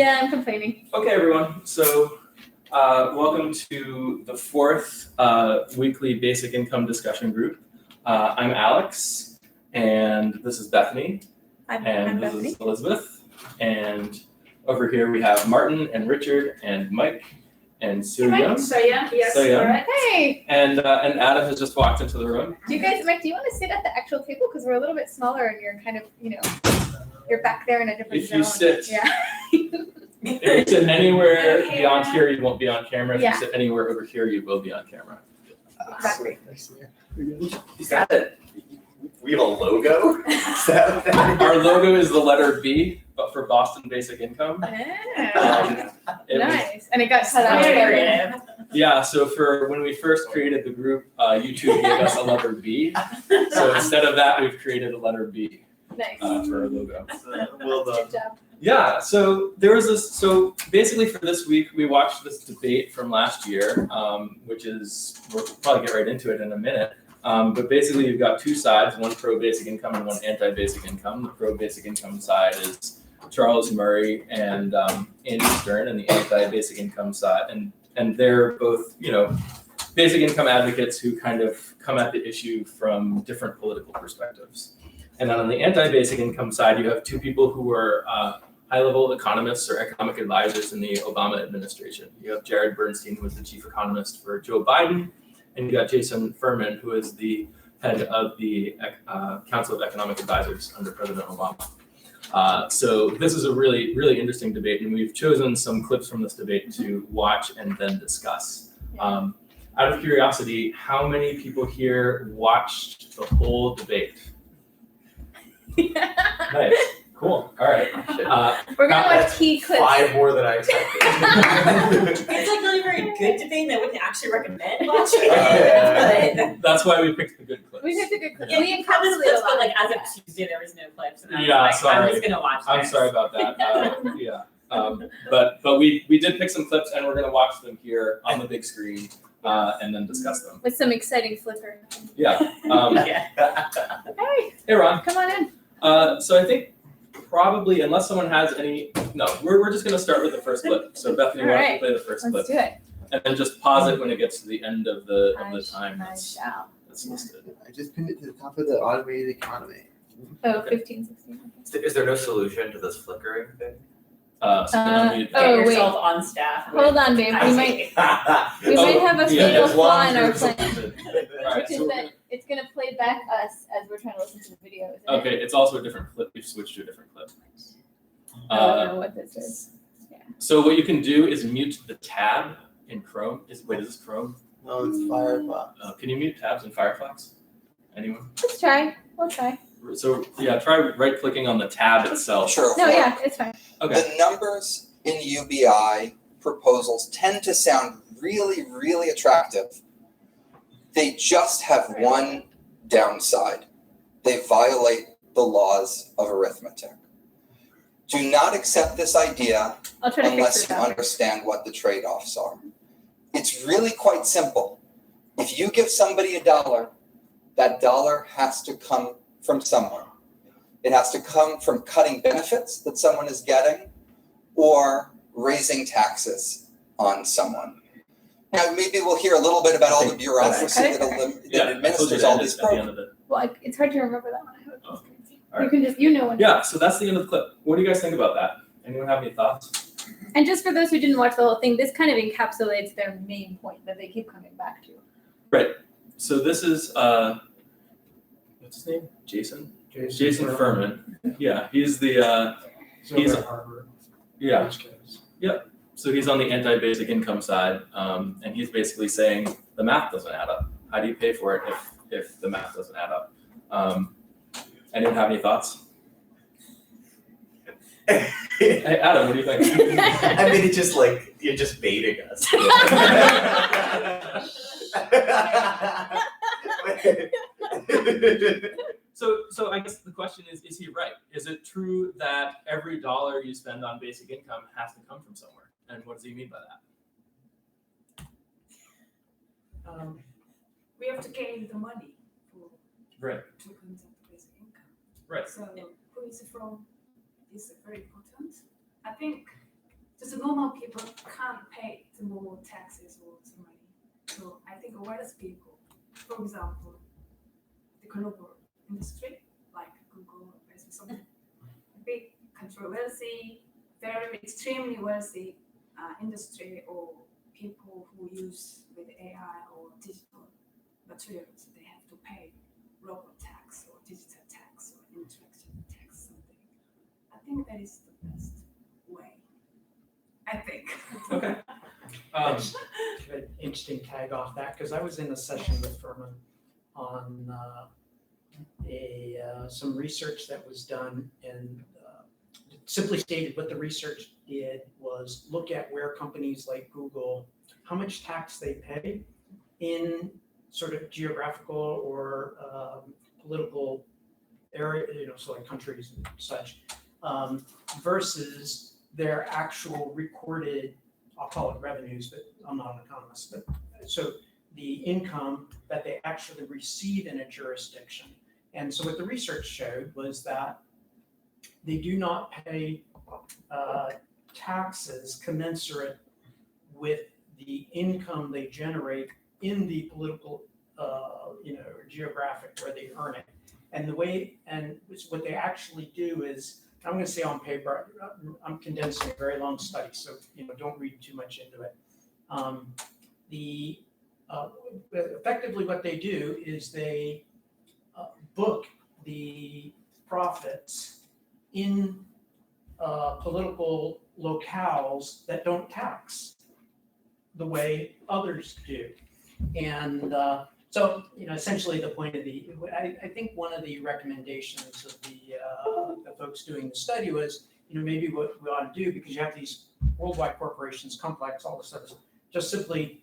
Yeah, I'm complaining. Okay, everyone. So welcome to the fourth weekly basic income discussion group. I'm Alex, and this is Bethany. I'm this Bethany. is Elizabeth. And over here we have Martin and Richard and Mike and Surya. Surya. Yes. Surya. Hey. And Adam has just walked into the room. Do you guys, Mike? Do you want to sit at the actual table because we're a little bit smaller and you're kind of, you're back there in a different If zone. you sit, Yeah. if you sit anywhere beyond here, you won't be on camera. If Yeah. you sit anywhere over here, you will be on camera. Exactly. Is that it? We have a logo? Our logo is the letter B, but for Boston Basic Income. Yeah. It was- Nice. And it got cut out. Yeah, so for when we first created the group, YouTube gave us a letter B. So instead of that, we've created a letter B Nice. for our logo. Well done. Good job. Yeah, so there was this, so basically for this week, we watched this debate from last year, which is, we'll probably get right into it in a minute. But basically you've got two sides, one pro-basic income and one anti-basic income. The pro-basic income side is Charles Murray and Andy Stern, and the anti-basic income side. And they're both, basic income advocates who kind of come at the issue from different political perspectives. And then on the anti-basic income side, you have two people who were high-level economists or economic advisors in the Obama administration. You have Jared Bernstein, who was the chief economist for Joe Biden, and you got Jason Furman, who is the head of the Council of Economic Advisors under President Obama. So this is a really, really interesting debate, and we've chosen some clips from this debate to watch and then discuss. Out of curiosity, how many people here watched the whole debate? Nice. Cool. All right. We're going to watch key clips. 5 more than I expected. It's like really very good debate and I wouldn't actually recommend watching it. But That's why we picked the good clips. We picked a good clip. yeah, We you have this encapsulate clips, a lot. but like as Yeah. of Tuesday there was no clips. And I was Yeah, like, sorry. I'm just gonna watch I'm this. sorry about that. But we did pick some clips, and we're going to watch them here on the big screen and then discuss them. With some exciting flicker. Yeah. Yeah. Hey, Hey, Ron. come on in. So I think probably, unless someone has any, no, we're just going to start with the first clip. So Bethany, why don't you play the first Let's clip, do it. and then just pause it when it gets to the end of the time I that's shall. listed. I just pinned it to the top of the automated economy. Oh, 15, 16. Is there no solution to this flickering thing? So unmute. Oh, Get wait. yourself on staff. Hold on, babe. We might have a yeah, fatal as flaw long in as our it's plan, listed. All right, which is so that it's going to play back us as we're trying to listen to the video. Isn't it? okay, it's also a different clip. We've switched to a different clip. I don't know what this is. So what you can do is mute the tab in Chrome. Is this Chrome? No, it's Firefox. Can you mute tabs in Firefox? Anyone? Let's try. We'll try. So yeah, try right-clicking on the tab itself. Sure. No, yeah, it's fine. Okay. The numbers in UBI proposals tend to sound really, really attractive. They just have one downside. They violate the laws of arithmetic. Do not accept this idea I'll try to fix unless this you out. understand what the trade-offs are. It's really quite simple. If you give somebody $1, that dollar has to come from somewhere. It has to come from cutting benefits that someone is getting or raising taxes on someone. Now, maybe we'll hear a little bit about all the bureaucracy that administers all these programs. Well, it's hard to remember that one. I hope. Okay. You Alright. can just, when. Yeah, so that's the end of the clip. What do you guys think about that? Anyone have any thoughts? And just for those who didn't watch the whole thing, this kind of encapsulates their main point that they keep coming back to. Right. So this is what's his name? Jason Furman. Yeah, he's the he's at Harvard. yeah. So he's on the anti-basic income side, and he's basically saying the math doesn't add up. How do you pay for it if the math doesn't add up? Anyone have any thoughts? Hey, Adam, what do you think? I mean, it's just like, you're just baiting us. So I guess the question is he right? Is it true that every dollar you spend on basic income has to come from somewhere? And what does he mean by that? We have to gain the money Right. to conduct the basic income. Right. So who is it from is very important. I think because normal people can't pay the more taxes or the money. So I think wise people, for example, the global industry like Google, Facebook, something big controversy, very extremely wealthy industry or people who use with AI or digital materials, they have to pay local tax or digital tax or intellectual tax something. I think that is the best way. I think. Okay. That's an interesting tag off that, because I was in a session with Furman on some research that was done, and simply stated what the research did was look at where companies like Google, how much tax they pay in sort of geographical or political area, so like countries and such, versus their actual recorded, I'll call it revenues, but I'm not an economist, but so the income that they actually receive in a jurisdiction. And so what the research showed was that they do not pay taxes commensurate with the income they generate in the political, geographic where they earn it. And the way, and what they actually do is, I'm going to say on paper, I'm condensing a very long study, so don't read too much into it. Effectively what they do is they book the profits in political locales that don't tax the way others do. And so, essentially the point of I think one of the recommendations of the folks doing the study was, maybe what we ought to do, because you have these worldwide corporations, complex, all this stuff, just simply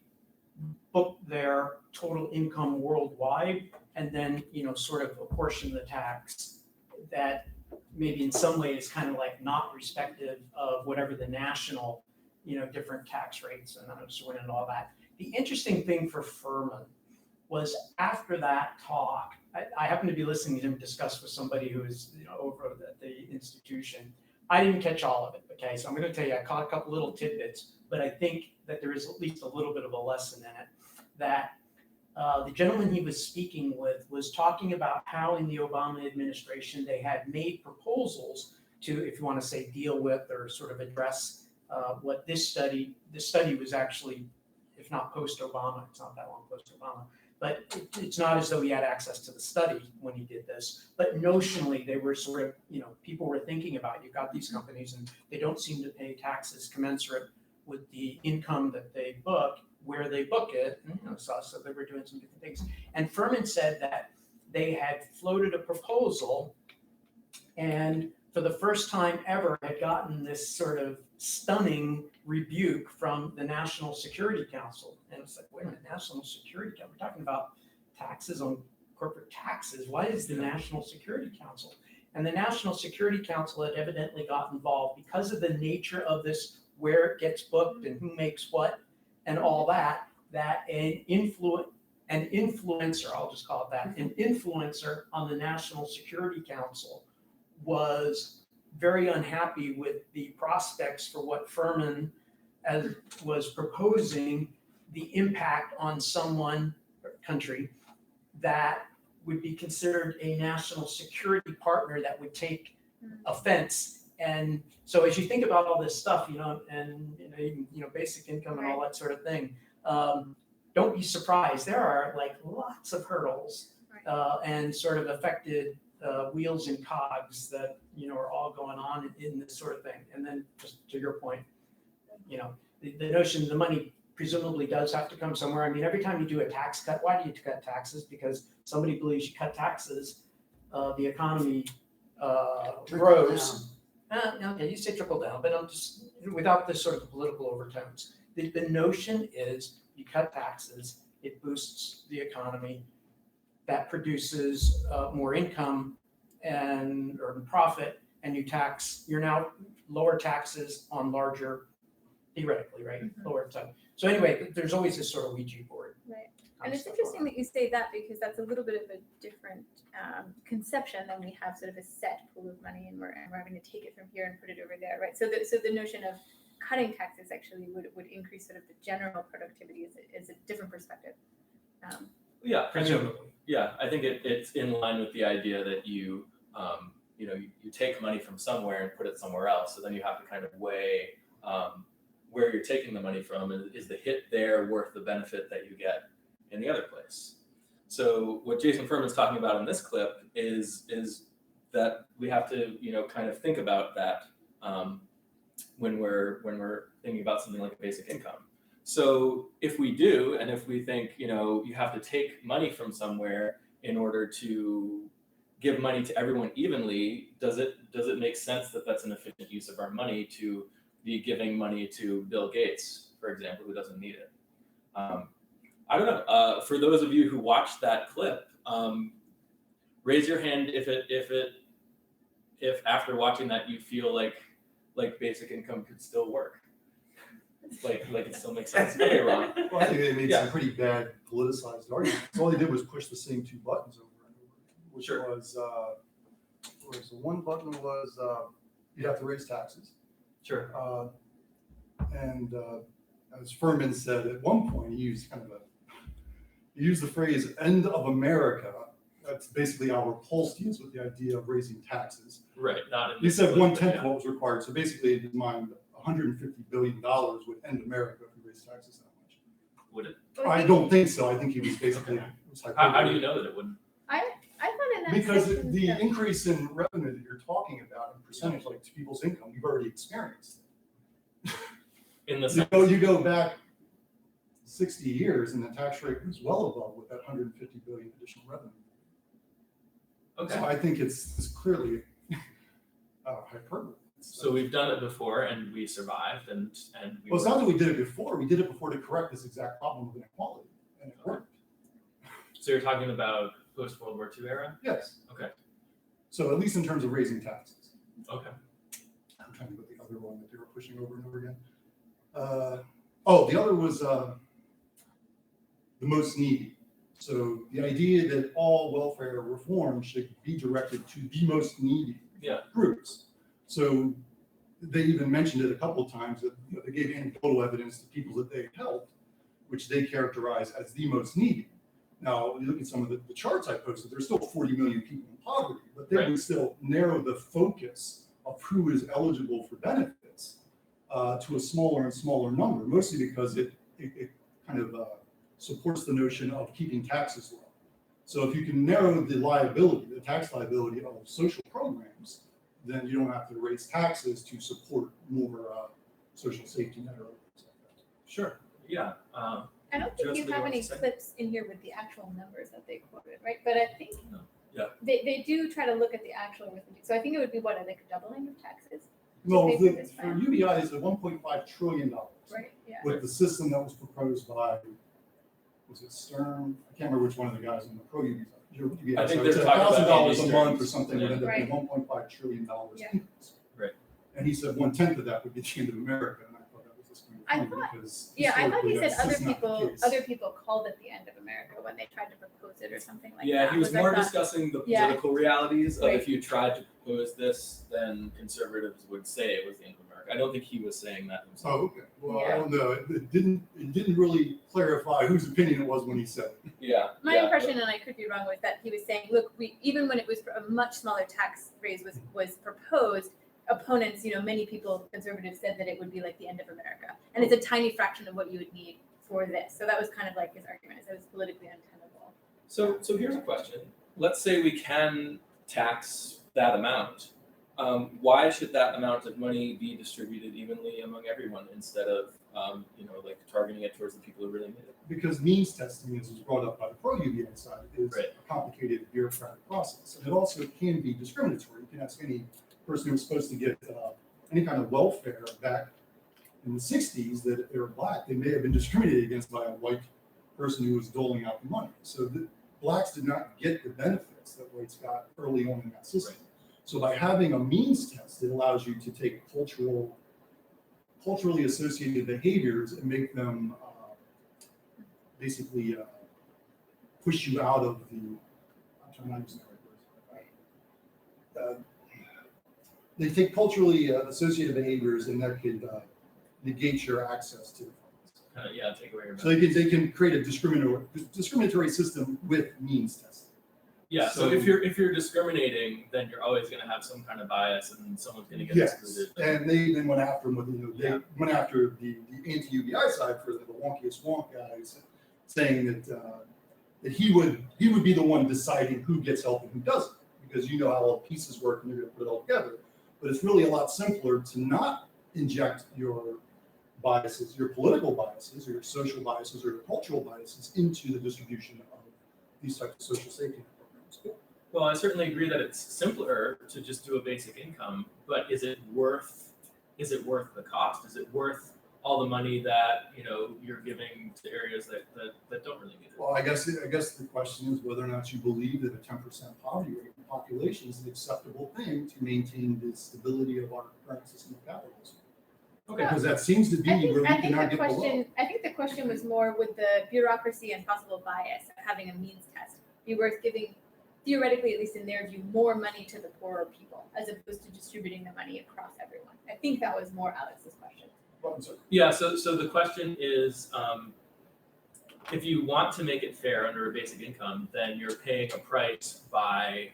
book their total income worldwide, and then, sort of apportion the tax that maybe in some ways kind of like not respective of whatever the national, different tax rates, and I'm just went into all that. The interesting thing for Furman was after that talk, I happened to be listening to him discuss with somebody who was over at the institution. I didn't catch all of it, okay? So I'm going to tell you, I caught a couple little tidbits, but I think that there is at least a little bit of a lesson in it, that the gentleman he was speaking with was talking about how in the Obama administration they had made proposals to, if you want to say, deal with or sort of address what this study was actually, if not post-Obama, it's not that long post-Obama, but it's not as though he had access to the study when he did this, but notionally they were sort of, people were thinking about, you've got these companies and they don't seem to pay taxes commensurate with the income that they book, where they book it, and, so they were doing some different things. And Furman said that they had floated a proposal and for the first time ever had gotten this sort of stunning rebuke from the National Security Council. And it's like, wait a minute, National Security Council, we're talking about taxes on corporate taxes. Why is the National Security Council? And the National Security Council had evidently got involved because of the nature of this, where it gets booked and who makes what and all that, that an influencer, I'll just call it that, an influencer on the National Security Council was very unhappy with the prospects for what Furman was proposing, the impact on someone or country that would be considered a national security partner that would take offense. And so as you think about all this stuff, and basic income and all that sort of thing, don't be surprised. There are like lots of hurdles and sort of affected wheels and cogs that are all going on in this sort of thing. And then just to your point, the notion the money presumably does have to come somewhere. I mean, every time you do a tax cut, why do you cut taxes? Because somebody believes you cut taxes, the economy grows. You say trickle down, but I'm just without this sort of political overtones. The notion is you cut taxes, it boosts the economy, that produces more income and or profit, and you're now lower taxes on larger, theoretically, right? Lower time. So anyway, there's always this sort of Ouija board. Right. And it's interesting that you say that, because that's a little bit of a different conception than we have sort of a set pool of money and we're having to take it from here and put it over there, right? So the notion of cutting taxes actually would increase sort of the general productivity is a different perspective. Yeah, presumably. Yeah, I think it's in line with the idea that you take money from somewhere and put it somewhere else. So then you have to kind of weigh where you're taking the money from, and is the hit there worth the benefit that you get in the other place? So what Jason Furman's talking about in this clip is that we have to kind of think about that when we're thinking about something like a basic income. So if we do, and if we think you have to take money from somewhere in order to give money to everyone evenly, does it make sense that that's an efficient use of our money to be giving money to Bill Gates, for example, who doesn't need it? I don't know. For those of you who watched that clip, raise your hand if after watching that you feel like basic income could still work, like it still makes sense. Could be wrong. Well, I think they made some pretty bad politicized arguments. All they did was push the same two buttons over and over, which Sure. was the one button was you have to raise taxes. Sure. And as Furman said at one point, he used the phrase "end of America." That's basically how repulsed he is with the idea of raising taxes. Right. Not in He this said clip, 1/10 yeah. of what was required. So basically, in his mind, $150 billion would end America if we raised taxes that much. Would it? I don't think so. I think he was basically. How do you know that it wouldn't? I thought in that Because section the that- increase in revenue that you're talking about in percentage, like to people's income, we've already experienced. In the You go back 60 years, and the tax rate was well above with that 150 billion additional revenue. Okay. So I think it's clearly hyperbole. So we've done it before and we survived and we Well, it's not that we did it before. We did it before to correct this exact problem of inequality, and it worked. So you're talking about post World War II era? Yes. Okay. So at least in terms of raising taxes. Okay. I'm trying to put the other one that they were pushing over and over again. The other was the most needy. So the idea that all welfare reform should be directed to the most needy groups. So they even mentioned it a couple of times that they gave anecdotal evidence to people that they helped, which they characterize as the most needy. Now, when you look at some of the charts I posted, there's still 40 million people in poverty, but they would still narrow the focus of who is eligible for benefits to a smaller and smaller number, mostly because it kind of supports the notion of keeping taxes low. So if you can narrow the tax liability of social programs, then you don't have to raise taxes to support more social safety net or other things like that. Sure. Yeah. I don't think Just you the have one any second. clips in here with the actual numbers that they quoted, right? But I think No. Yeah. they do try to look at the actual arithmetic. So I think it would be like a doubling of taxes, No, pay for this for plan. UBI is at $1.5 trillion right? Yeah. with the system that was proposed by, was it Stern? I can't remember which one of the guys in the pro UBI. I think So they're it's talking about $1,000 a Andy month or Stern's. something would end up being Right. $1.5 trillion Yeah. increase. Right. And he said 1/10 of that would be the end of America, and I thought that was just I funny thought- because Yeah, I thought he historically said that's just not the case. other people called it the end of America when they tried to propose it or something like that. Yeah, he was I more thought- discussing the Yeah. political realities of Right. if you tried to propose this, then conservatives would say it was the end of America. I don't think he was saying that himself. Oh, okay. Well, I Yeah. don't know. It didn't really clarify whose opinion it was when he said it. Yeah. My yeah, impression, and I could be wrong with that, he was saying, look, even when it was a much smaller tax raise was proposed, opponents, many people, conservatives, said that it would be like the end of America, and it's a tiny fraction of what you would need for this. So that was kind of like his argument, is that it was politically untenable. So here's a question. Let's say we can tax that amount. Why should that amount of money be distributed evenly among everyone instead of like targeting it towards the people who really need it? Because means testing, as was brought up by the pro-UBI side, is Right. a complicated bureaucratic process. And it also can be discriminatory. You can ask any person who's supposed to get any kind of welfare back in the 60s that if they were black, they may have been discriminated against by a white person who was doling out the money. So blacks did not get the benefits that whites got early on in that system. Right. So by having a means test, it allows you to take culturally associated behaviors and make them basically push you out of the, I'm not using the right words. They take culturally associated behaviors and that could negate your access to the funds. Take away your. So they can create a discriminatory system with means testing. Yeah, so if you're discriminating, then you're always going to have some kind of bias, and someone's going to get excluded. And they then went after him with, they went after the anti-UBI side for the wonkiest wonk guys, saying that he would be the one deciding who gets help and who doesn't, because you know how all the pieces work and you're going to put it all together. But it's really a lot simpler to not inject your biases, your political biases, or your social biases, or your cultural biases into the distribution of these types of social safety net programs. Well, I certainly agree that it's simpler to just do a basic income, but is it worth the cost? Is it worth all the money that you're giving to areas that don't really need it? Well, I guess the question is whether or not you believe that a 10% poverty rate in the population is an acceptable thing to maintain the stability of our current system of capitalism. Okay. Because that seems to be where we cannot get below. I think the question was more with the bureaucracy and possible bias of having a means test be worth giving, theoretically, at least in their view, more money to the poorer people as opposed to distributing the money across everyone. I think that was more Alex's question. Yeah, so the question is, if you want to make it fair under a basic income, then you're paying a price by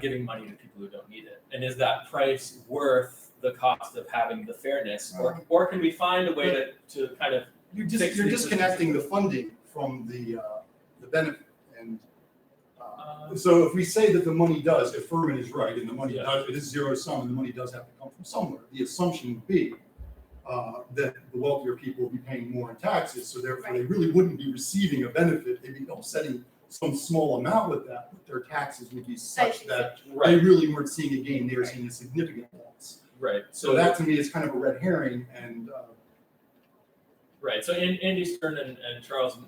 giving money to people who don't need it. And is that price worth the cost of having the fairness, or can we find a way to kind of you're disconnecting the funding from the benefit, and so if we say that the money does, if Furman is right, and the money does, it is zero sum, and the money does have to come from somewhere, the assumption would be that the wealthier people will be paying more in taxes, so therefore they really wouldn't be receiving a benefit, they'd be offsetting some small amount with that, but their taxes would be such that they really weren't seeing a gain, they were seeing a significant loss. Right. So that to me is kind of a red herring, and right. So Andy Stern and Charles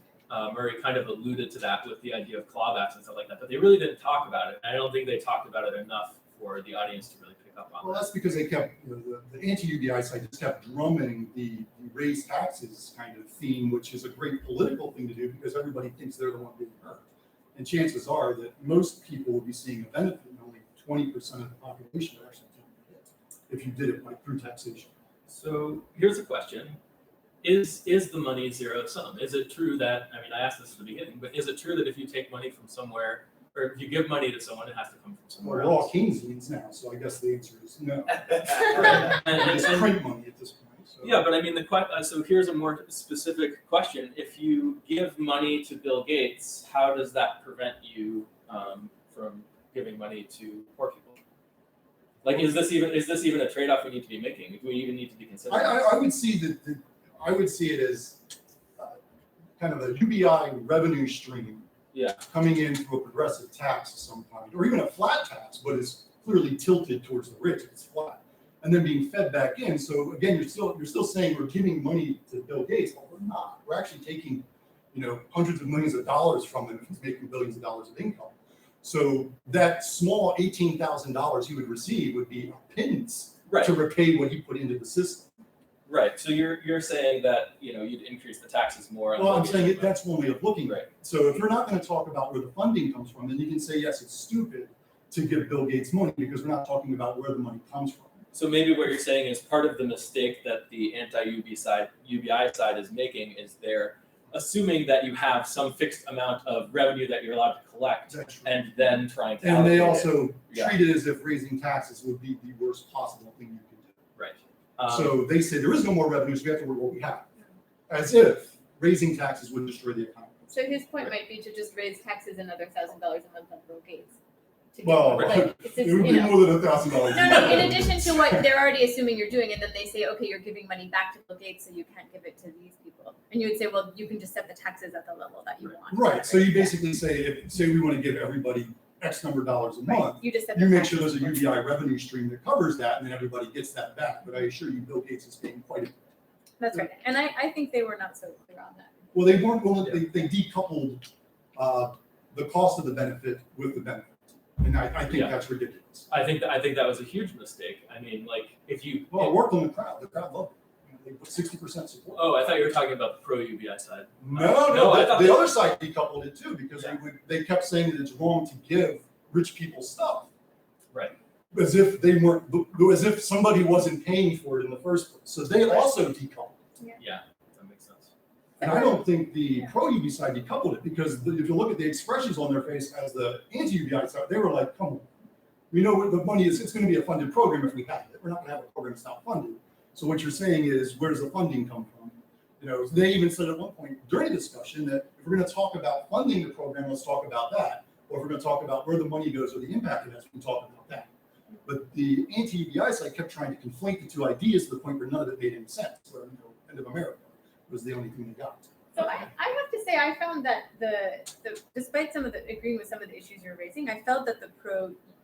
Murray kind of alluded to that with the idea of clawbacks and stuff like that, but they really didn't talk about it. I don't think they talked about it enough for the audience to really pick up on. Well, that's because they kept the anti-UBI side just kept drumming the raise taxes kind of theme, which is a great political thing to do because everybody thinks they're the one being hurt, and chances are that most people will be seeing a benefit, and only 20% of the population are actually if you did it through taxation. So here's a question. Is the money zero sum? Is it true that, I asked this at the beginning, but is it true that if you take money from somewhere, or if you give money to someone, it has to come from somewhere We're all else? Keynesians now, so I guess the answer is no. And It's print money at this point. So. Yeah, but so here's a more specific question. If you give money to Bill Gates, how does that prevent you from giving money to poor people? Like, is this even a trade-off we need to be making? Do we even need to be considering? I would see I would see it as kind of a UBI revenue stream coming in through a progressive tax of some kind, or even a flat tax, but it's clearly tilted towards the rich. It's flat, and then being fed back in. So again, you're still saying we're giving money to Bill Gates, but we're not. We're actually taking hundreds of millions of dollars from him if he's making billions of dollars of income. So that small $18,000 he would receive would be a pittance to repay what he put into the system. Right. So you're saying that you'd increase the taxes more. Well, I'm saying that's one way of looking at it. So if we're not going to talk about where the funding comes from, then you can say yes, it's stupid to give Bill Gates money because we're not talking about where the money comes from. So maybe what you're saying is part of the mistake that the anti-UBI side is making is they're assuming that you have some fixed amount of revenue that you're allowed to collect, and then trying to. And they also treat it as if raising taxes would be the worst possible thing you can do. Right. So they say there is no more revenue, so we have to work what we have, as if raising taxes would destroy the economy. So his point might be to just raise taxes another $1,000 a month on Bill Gates. Well, it would be more than $1,000. No. In addition to what they're already assuming you're doing, and then they say, okay, you're giving money back to Bill Gates, so you can't give it to these people. And you would say, well, you can just set the taxes at the level that you want. Right. So you basically say, say we want to give everybody X number of dollars a month. You just you make sure there's a UBI revenue stream that covers that, and then everybody gets that back. But I assure you, Bill Gates is paying quite a bit. That's right. And I think they were not so clear on that. Well, they weren't. Well, they decoupled the cost of the benefit with the benefit. And I think that's ridiculous. I think that was a huge mistake. If you it worked on the crowd loved it. They put 60% support. Oh, I thought you were talking about the pro UBI side. No. The other side decoupled it too because they kept saying that it's wrong to give rich people stuff. Right. as if they weren't, as if somebody wasn't paying for it in the first place. So they also decoupled. Yeah, that makes sense. And I don't think the pro-UBI side decoupled it, because if you look at the expressions on their face as the anti-UBI side, they were like, come on. We know what the money is, it's going to be a funded program if we have it. We're not going to have a program that's not funded. So what you're saying is, where does the funding come from? You know, they even said at one point during the discussion that if we're going to talk about funding the program, let's talk about that. Or if we're going to talk about where the money goes or the impact it has, we can talk about that. But the anti-UBI side kept trying to conflate the two ideas to the point where none of it made any sense. Where, you know, End of America was the only thing they got. So I have to say, I found that the despite some of the agreeing with some of the issues you're raising, I felt that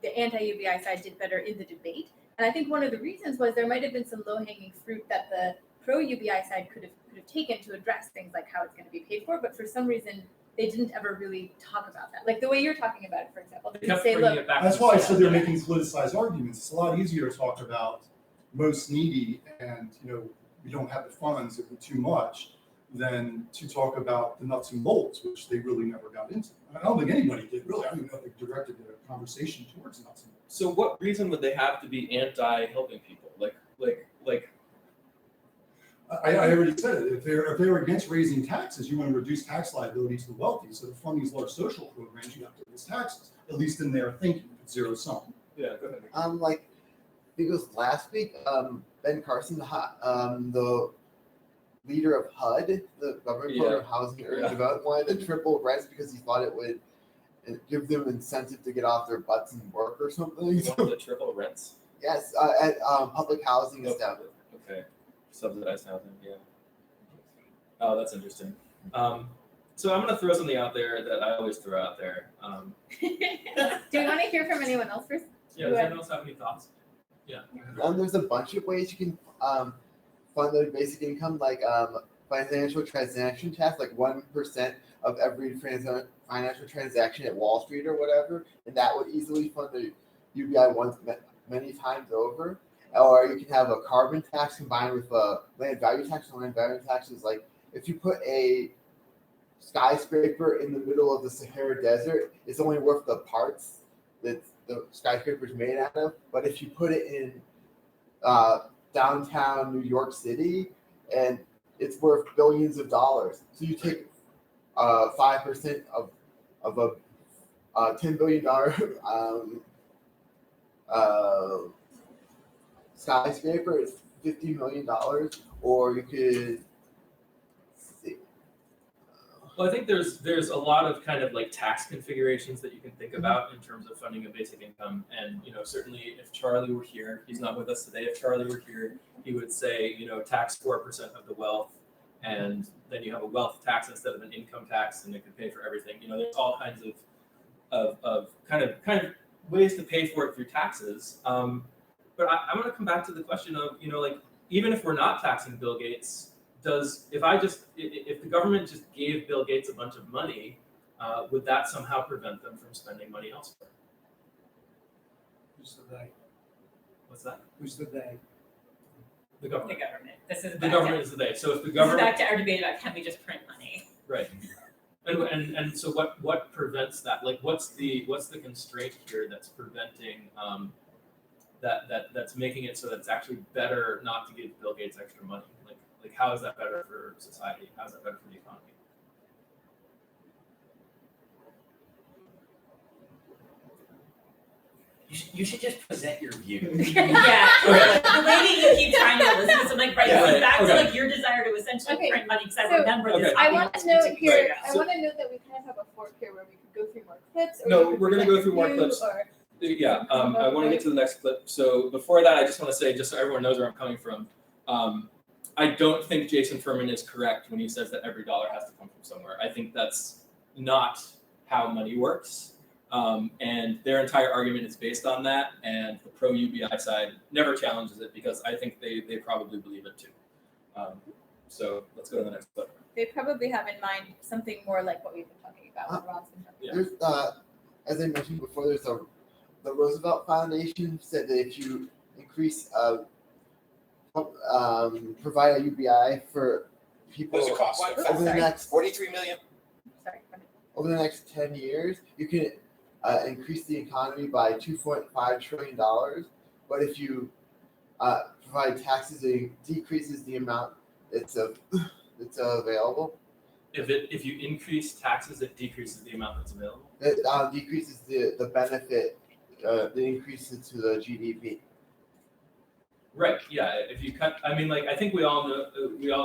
the anti-UBI side did better in the debate. And I think one of the reasons was there might have been some low-hanging fruit that the pro-UBI side could have taken to address things like how it's going to be paid for, but for some reason they didn't ever really talk about that. Like the way you're talking about it, for example, they kept say, bringing look, it back That's to why I the said they're center. making politicized arguments. It's a lot easier to talk about most needy and, you know, we don't have the funds, it'd be too much, than to talk about the nuts and bolts, which they really never got into. I don't think anybody did, really. I don't even know if they directed a conversation towards nuts and bolts. So what reason would they have to be anti-helping people? Like I already said it. If they're against raising taxes, you want to reduce tax liability to the wealthy. So to fund these large social programs, you have to raise taxes, at least in their thinking. It's zero sum. Yeah, go ahead. Like, I think it was last week, Ben Carson, the leader of HUD, the government program of housing and urban development, wanted the triple rents because he thought it would give them incentive to get off their butts and work or something. You want the triple rents? Yes, at public housing establishment. Okay, subsidized housing, yeah. Oh, that's interesting. So I'm gonna throw something out there that I always throw out there. do we want to hear from anyone else first? Yeah, does anyone else have any thoughts? Yeah. There's a bunch of ways you can fund the basic income, like financial transaction tax, like 1% of every financial transaction at Wall Street or whatever, and that would easily fund the UBI once many times over. Or you can have a carbon tax combined with a land value tax. And land value tax is like if you put a skyscraper in the middle of the Sahara Desert, it's only worth the parts that the skyscraper is made out of. But if you put it in downtown New York City, and it's worth billions of dollars. So you take 5% of a $10 billion skyscraper is $50 million, or you could see. Well, I think there's a lot of kind of like tax configurations that you can think about in terms of funding a basic income. And, you know, certainly if Charlie were here, he's not with us today. If Charlie were here, he would say, you know, tax 4% of the wealth, and then you have a wealth tax instead of an income tax, and it could pay for everything. You know, there's all kinds of kind of ways to pay for it through taxes. But I'm going to come back to the question of, you know, like, even if we're not taxing Bill Gates, if the government just gave Bill Gates a bunch of money, would that somehow prevent them from spending money elsewhere? Who's the they? What's that? Who's the they? The The government. government. This is The government is the they. So if the This is government, back to our debate about can we just print money? right? And so what prevents that? Like, what's the constraint here that's preventing that's making it so that it's actually better not to give Bill Gates extra money? Like how is that better for society? How is that better for the economy? You should just present your view. Yeah. Okay. The lady you keep trying to listen to, so I'm like, right, Yeah, so right, back okay. to like your desire to essentially Okay, print money, because I so- remember this. Okay. I want to note here. I So- want to note that we kind of have a fork here where we could go through more clips. Or No, you could we're gonna present go through more your clips. view, or- Yeah, I want to get to the next clip. So before that, I just want to say, just so everyone knows where I'm coming from, I don't think Jason Furman is correct when he says that every dollar has to come from somewhere. I think that's not how money works. And their entire argument is based on that, and the pro-UBI side never challenges it because I think they probably believe it too. So let's go to the next clip. They probably have in mind something more like what we've been talking about. What Ron's been talking Yeah. There's, as I mentioned before, there's the Roosevelt Foundation said that if you increase provide a UBI for people What does it cost? over the next 43 million? about. Sorry. go ahead. over the next 10 years, you can increase the economy by $2.5 trillion. But if you provide taxes, it decreases the amount that's available. If you increase taxes, it decreases the amount that's available. It decreases the benefit, the increases to the GDP. Right. Yeah. If you cut, I mean, like I think we all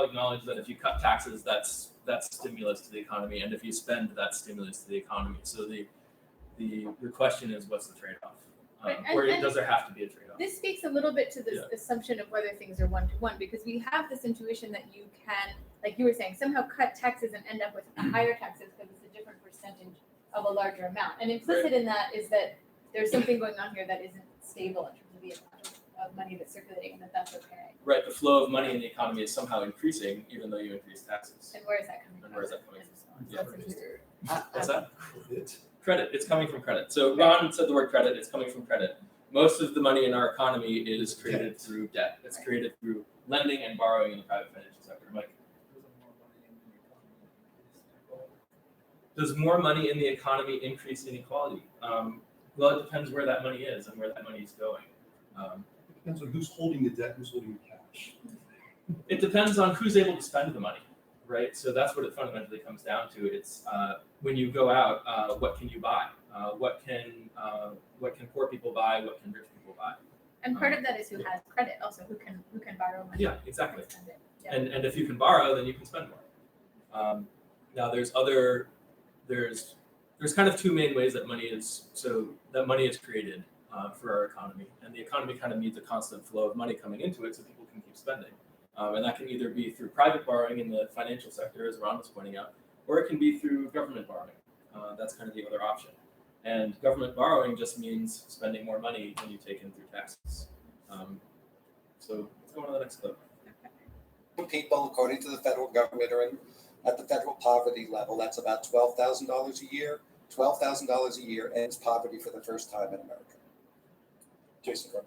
acknowledge that if you cut taxes, that's stimulus to the economy, and if you spend, that's stimulus to the economy. So the question is, what's the trade-off? Right, Or and does there have to be a trade-off? This speaks a little bit to this assumption of whether things are one-to-one, because we have this intuition that you can, like you were saying, somehow cut taxes and end up with higher taxes because it's a different percentage of a larger amount. And implicit in that is that there's something going on here that isn't stable in terms of the amount of money that's circulating, and that's okay. Right. The flow of money in the economy is somehow increasing, even though you increase taxes. And where is that coming from? And where is that coming from? So that's interesting. What's that? Credit. It's coming from credit. So Ron said the word credit. It's coming from credit. Most of the money in our economy is created through debt. It's created through lending and borrowing in the private financial sector. Mike? Does more money in the economy increase inequality? Well, it depends where that money is and where that money is going. It depends on who's holding the debt, who's holding the cash. It depends on who's able to spend the money, right? So that's what it fundamentally comes down to. It's when you go out, what can you buy? What can poor people buy? What can rich people buy? And part of that is who has credit, also who can borrow money. Yeah, exactly. And spend it. Yeah. And if you can borrow, then you can spend more. Now there's kind of two main ways that money is created for our economy, and the economy kind of needs a constant flow of money coming into it so people can keep spending. And that can either be through private borrowing in the financial sector, as Ron was pointing out, or it can be through government borrowing. That's kind of the other option. And government borrowing just means spending more money than you take in through taxes. So let's go on to the next clip. People, according to the federal government, are at the federal poverty level. That's about $12,000 a year. $12,000 a year ends poverty for the first time in America. Jason Carter.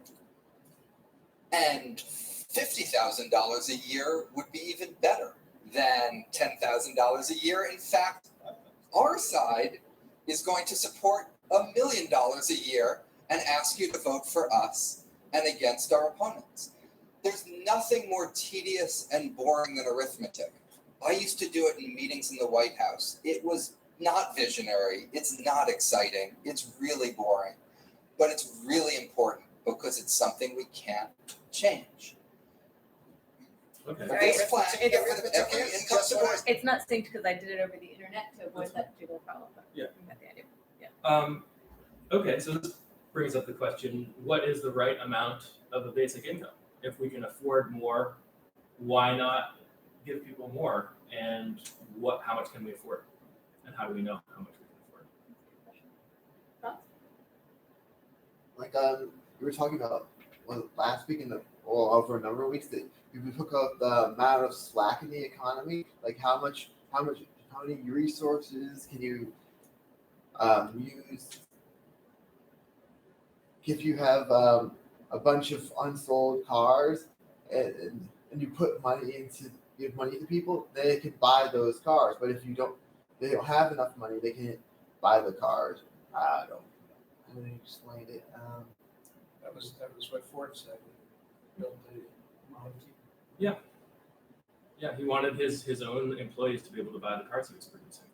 And $50,000 a year would be even better than $10,000 a year. In fact, our side is going to support $1 million a year and ask you to vote for us and against our opponents. There's nothing more tedious and boring than arithmetic. I used to do it in meetings in the White House. It was not visionary. It's not exciting. It's really boring. But it's really important because it's something we can't change. Okay. It's not synced because I did it over the internet to avoid that jiggle problem. Yeah. You got the idea. Yeah. Okay, so this brings up the question, what is the right amount of a basic income? If we can afford more, why not give people more? And how much can we afford? And how do we know how much we can afford? Like you were talking about last week over a number of weeks, that if you took up the amount of slack in the economy, like how many resources can you use if you have a bunch of unsold cars and you give money to people, they can buy those cars. But if they don't have enough money, they can't buy the cars. I don't know how to explain it. That was what Ford said. Built the Model T. Yeah, he wanted his own employees to be able to buy the cars he was producing.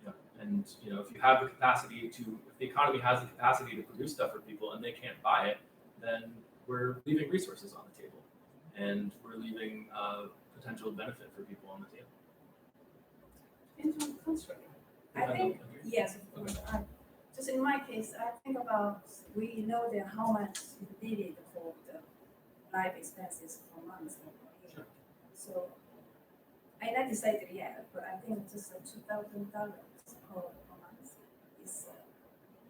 Yeah, and if you have the capacity if the economy has the capacity to produce stuff for people and they can't buy it, then we're leaving resources on the table, and we're leaving potential benefit for people on the table. Into construct. I think, yes, of course. Just in my case, I think about, we know that how much is needed for the life expenses for months. Sure. So I not decided yet, but I think just $2,000 per month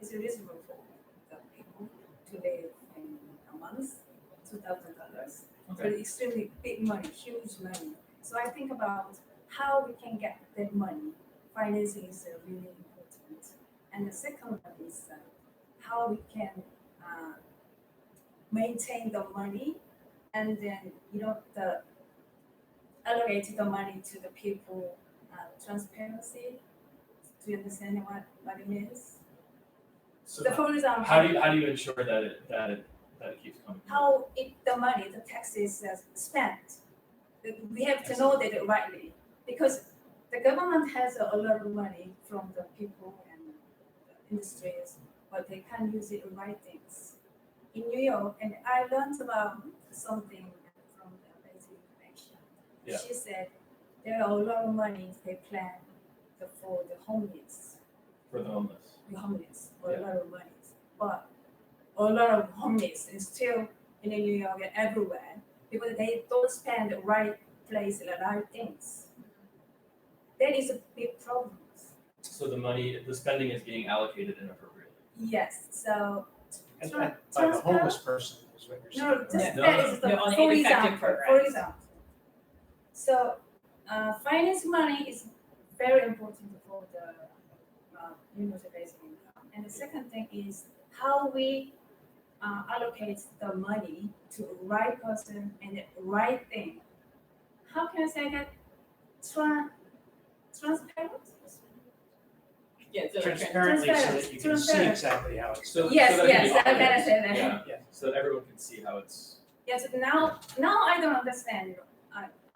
is reasonable for the people to live in a month. $2,000. Okay. But extremely big money, huge money. So I think about how we can get that money. Financing is really important. And the second one is how we can maintain the money and then, allocate the money to the people, transparency. Do you understand what it means? So The for example, how do you ensure that it keeps coming? how if the money, the taxes are spent, we have to know that rightly, because the government has a lot of money from the people and the industries, but they can't use it to right things. In New York, and I learned about something from the basic information. Yeah. She said there are a lot of money they plan for the homeless, For the homeless. for Yeah. a lot of money, but a lot of homeless is still in New York and everywhere because they don't spend the right place and the right things. That is a big problem. So the spending is being allocated inappropriately. Yes, so And Trans- by the transparent- homeless person is what you're saying. no, right? just No, that no. is the, No, on for ineffective example, for programs. example. So, finance money is very important for the universal basic income. And the second thing is how we allocate the money to the right person and the right thing. How can I say that? Transparent? Yeah, so Transparently so that you can see Transparent. exactly how it's. So Yes, so that it can yes, be I'm gonna audited. say that. Yeah. Yeah. So that everyone can see how it's. Yes, now I don't understand.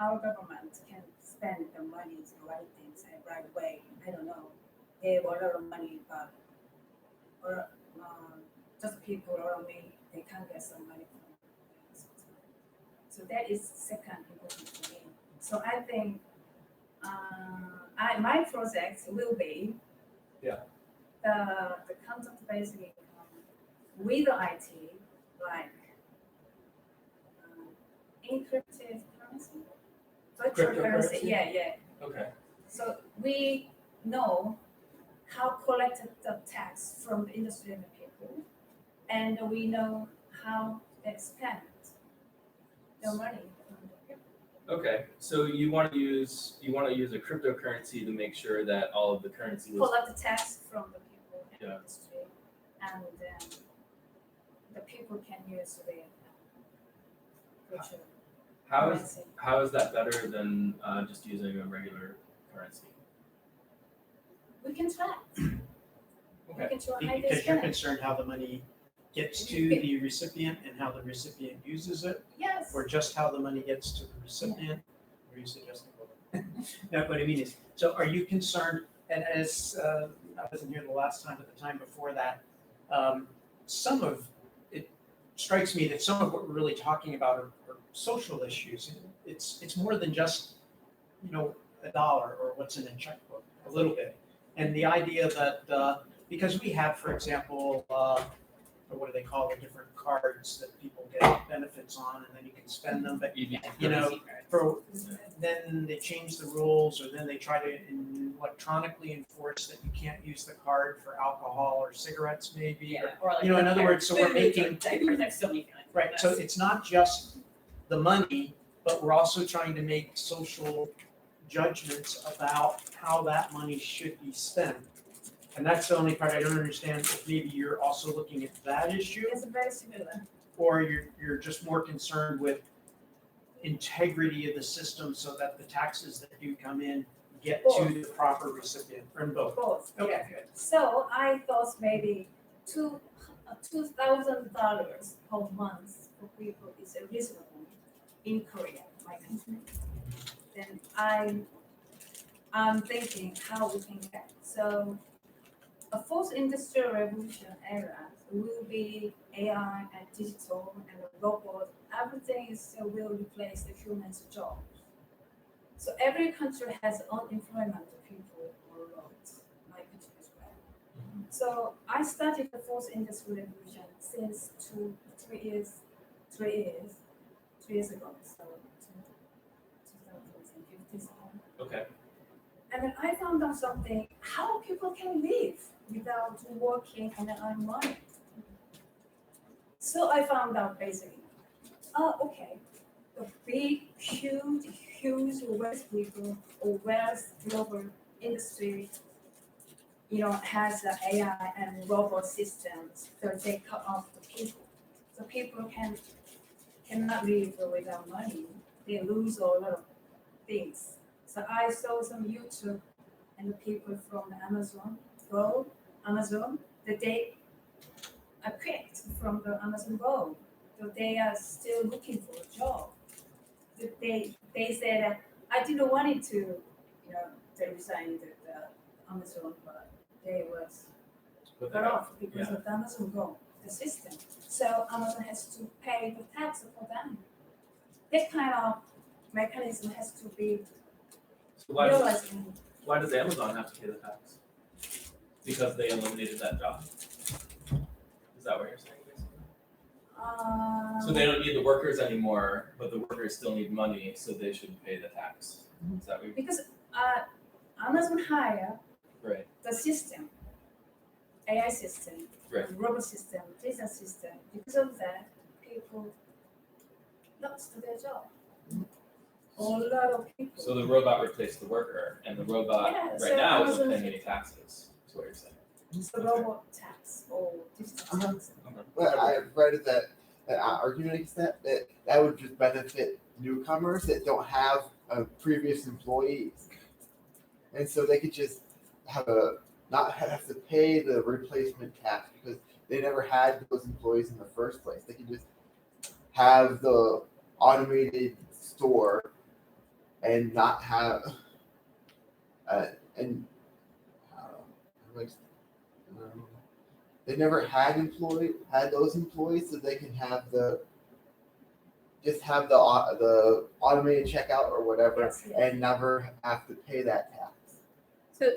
Our government can spend the money to right things and right way. I don't know. They have a lot of money, but or just people around me, they can't get some money from it. So that is second important for me. So I think my project will be Yeah. the concept based income with the IT, like encrypted currency, virtual currency. Cryptocurrency? Yeah. Okay. So we know how collected the tax from the industry and the people, and we know how they spend their money from the people. Okay. So you want to use a cryptocurrency to make sure that all of the currency was. Collect the tax from the people and the Yeah. industry, and then the people can use the virtual currency. How is that better than just using a regular currency? We can try. Okay. We can try how they Because you're spend it. concerned how the money gets to the recipient and how the recipient uses it, Yes. or just how the money gets to the recipient? Or you suggesting both? No, what I mean is, so are you concerned, and as I wasn't here the last time, but the time before that, some of, it strikes me that some of what we're really talking about are social issues. It's more than just, a dollar or what's in a checkbook, a little bit. And the idea that, because we have, for example, or what do they call the different cards that people get benefits on, and then you can spend them, but then they change the rules, or then they try to electronically enforce that you can't use the card for alcohol or cigarettes maybe. Yeah, or like in other words, so we're foods or making, diapers, there's so many feelings. right, so it's not just the money, but we're also trying to make social judgments about how that money should be spent. And that's the only part I don't understand, if maybe you're also looking at that issue, It's very similar. or you're just more concerned with integrity of the system so that the taxes that do come in get to the proper recipient, from both. Both. Okay, Yeah. good. So I thought maybe $2,000 per month for people is reasonable in Korea, my country. Then I'm thinking how we can get. So a fourth industrial revolution era will be AI and digital and robot. Everything will replace the human's jobs. So every country has unemployment of people or roles, my country as well. So I started the fourth industrial revolution since 3 years ago. So 2015. Okay. And then I found out something, how people can live without working and earn money. So I found out basically, okay, a big, huge wealth people or wealth global industry, has the AI and robot systems, so they cut off the people. So people cannot live without money. They lose a lot of things. So I saw some YouTube and the people from Amazon, that they quit from the Amazon Go. So they are still looking for a job. They said, I didn't want it to, they resigned the Amazon, but they was cut off because of the Amazon Go, the system. So Amazon has to pay the tax for them. That kind of mechanism has to be So why realized. does Amazon have to pay the tax? Because they eliminated that job. Is that what you're saying, basically? So they don't need the workers anymore, but the workers still need money, so they should pay the tax. Is that what you're Because Amazon hire right? the system, AI system, Right. robot system, business system. Because of that, people lost their job. A lot of people. So the robot replaced the worker, and the robot Yeah, right so now isn't Amazon- paying any taxes. That's what you're saying. It's the robot tax or digital tax. But I've read that argument against that would just benefit newcomers that don't have previous employees, and so they could just not have to pay the replacement tax because they never had those employees in the first place. They could just have the automated store and not have they never had those employees, so they can have the automated checkout or whatever, Yes, yes. and never have to pay that tax.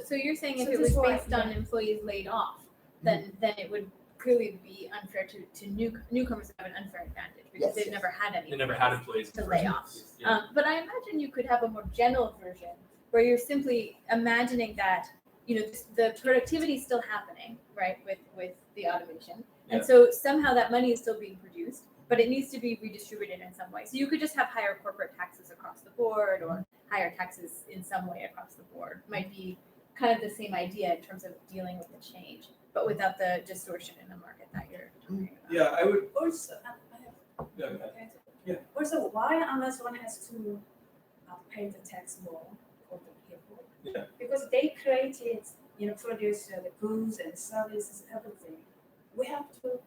So you're saying if So it was that's why- based on employees laid off, then it would clearly be unfair to newcomers have an unfair advantage because Yes, they've yes. never had any. They never had employees in To the lay first off. place. Yeah. But I imagine you could have a more general version where you're simply imagining that the productivity is still happening, right, with the automation, and Yeah. so somehow that money is still being produced, but it needs to be redistributed in some way. So you could just have higher corporate taxes across the board, or higher taxes in some way across the board. Might be kind of the same idea in terms of dealing with the change, but without the distortion in the market that you're talking about. Yeah, I would. Also, I have Yeah, go ahead. Yeah. Also, why Amazon has to pay the tax more for the people? Yeah. Because they created, produce the goods and services, everything. We have to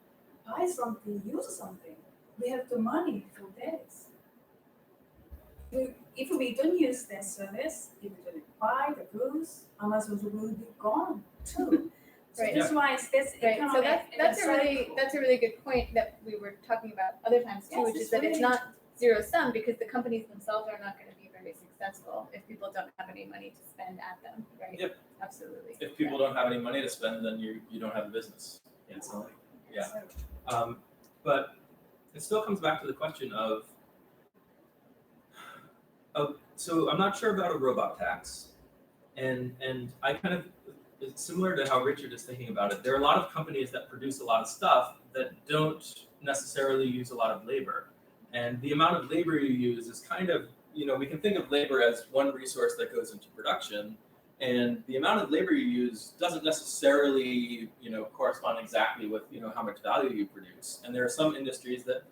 buy something, use something. We have the money for this. If we don't use that service, if we don't buy the goods, Amazon will be gone too. So Right. that's why it's this Right, so economic that's a really good point that we were talking about other times too, Yes, which is it's that it's really- not zero sum because the companies themselves are not going to be very successful if people don't have any money to spend at them, right? Yep. Absolutely. If people don't have any money to spend, then you don't have a business. It's not like, yeah. But it still comes back to the question of so I'm not sure about a robot tax, and I kind of, it's similar to how Richard is thinking about it. There are a lot of companies that produce a lot of stuff that don't necessarily use a lot of labor, and the amount of labor you use is kind of, we can think of labor as one resource that goes into production, and the amount of labor you use doesn't necessarily correspond exactly with how much value you produce. And there are some industries that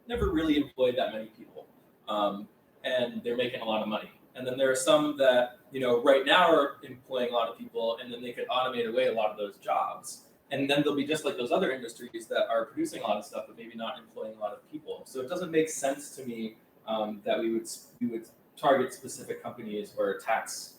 never really employ that many people, and they're making a lot of money. And then there are some that right now are employing a lot of people, and then they could automate away a lot of those jobs. And then they'll be just like those other industries that are producing a lot of stuff, but maybe not employing a lot of people. So it doesn't make sense to me that we would target specific companies or tax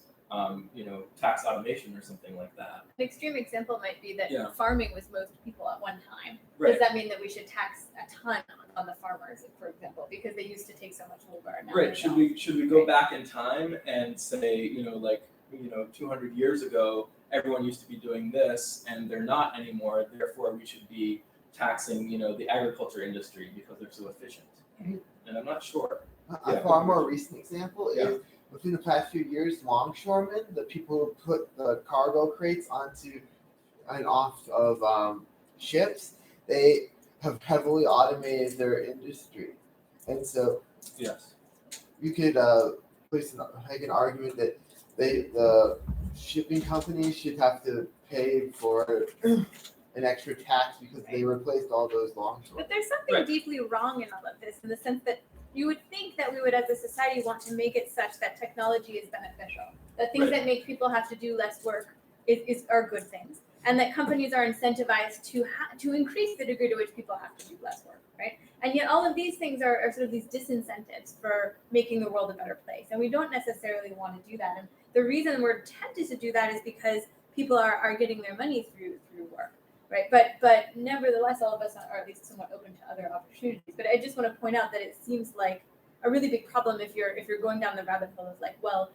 tax automation or something like that. An extreme example might be that Yeah. farming was most people at one time. Right. Does that mean that we should tax a ton on the farmers, for example, because they used to take so much labor? And now Right. they Should don't? we go back in time and say, 200 years ago, everyone used to be doing this and they're not anymore. Therefore, we should be taxing, the agriculture industry because they're so efficient. And I'm not sure. A far more recent example Yeah. is within the past few years, longshoremen, the people who put the cargo crates onto and off of ships, they have heavily automated their industry, and so Yes. you could make an argument that the shipping companies should have to pay for an extra tax because they replaced all those longshoremen. But there's something Right. deeply wrong in all of this, in the sense that you would think that we would, as a society, want to make it such that technology is beneficial. That things Right. that make people have to do less work are good things. and that companies are incentivized to increase the degree to which people have to do less work, right? And yet all of these things are sort of these disincentives for making the world a better place, and we don't necessarily want to do that. And the reason we're tempted to do that is because people are getting their money through work, right? But nevertheless, all of us are at least somewhat open to other opportunities. But I just want to point out that it seems like a really big problem if you're going down the rabbit hole of like, well,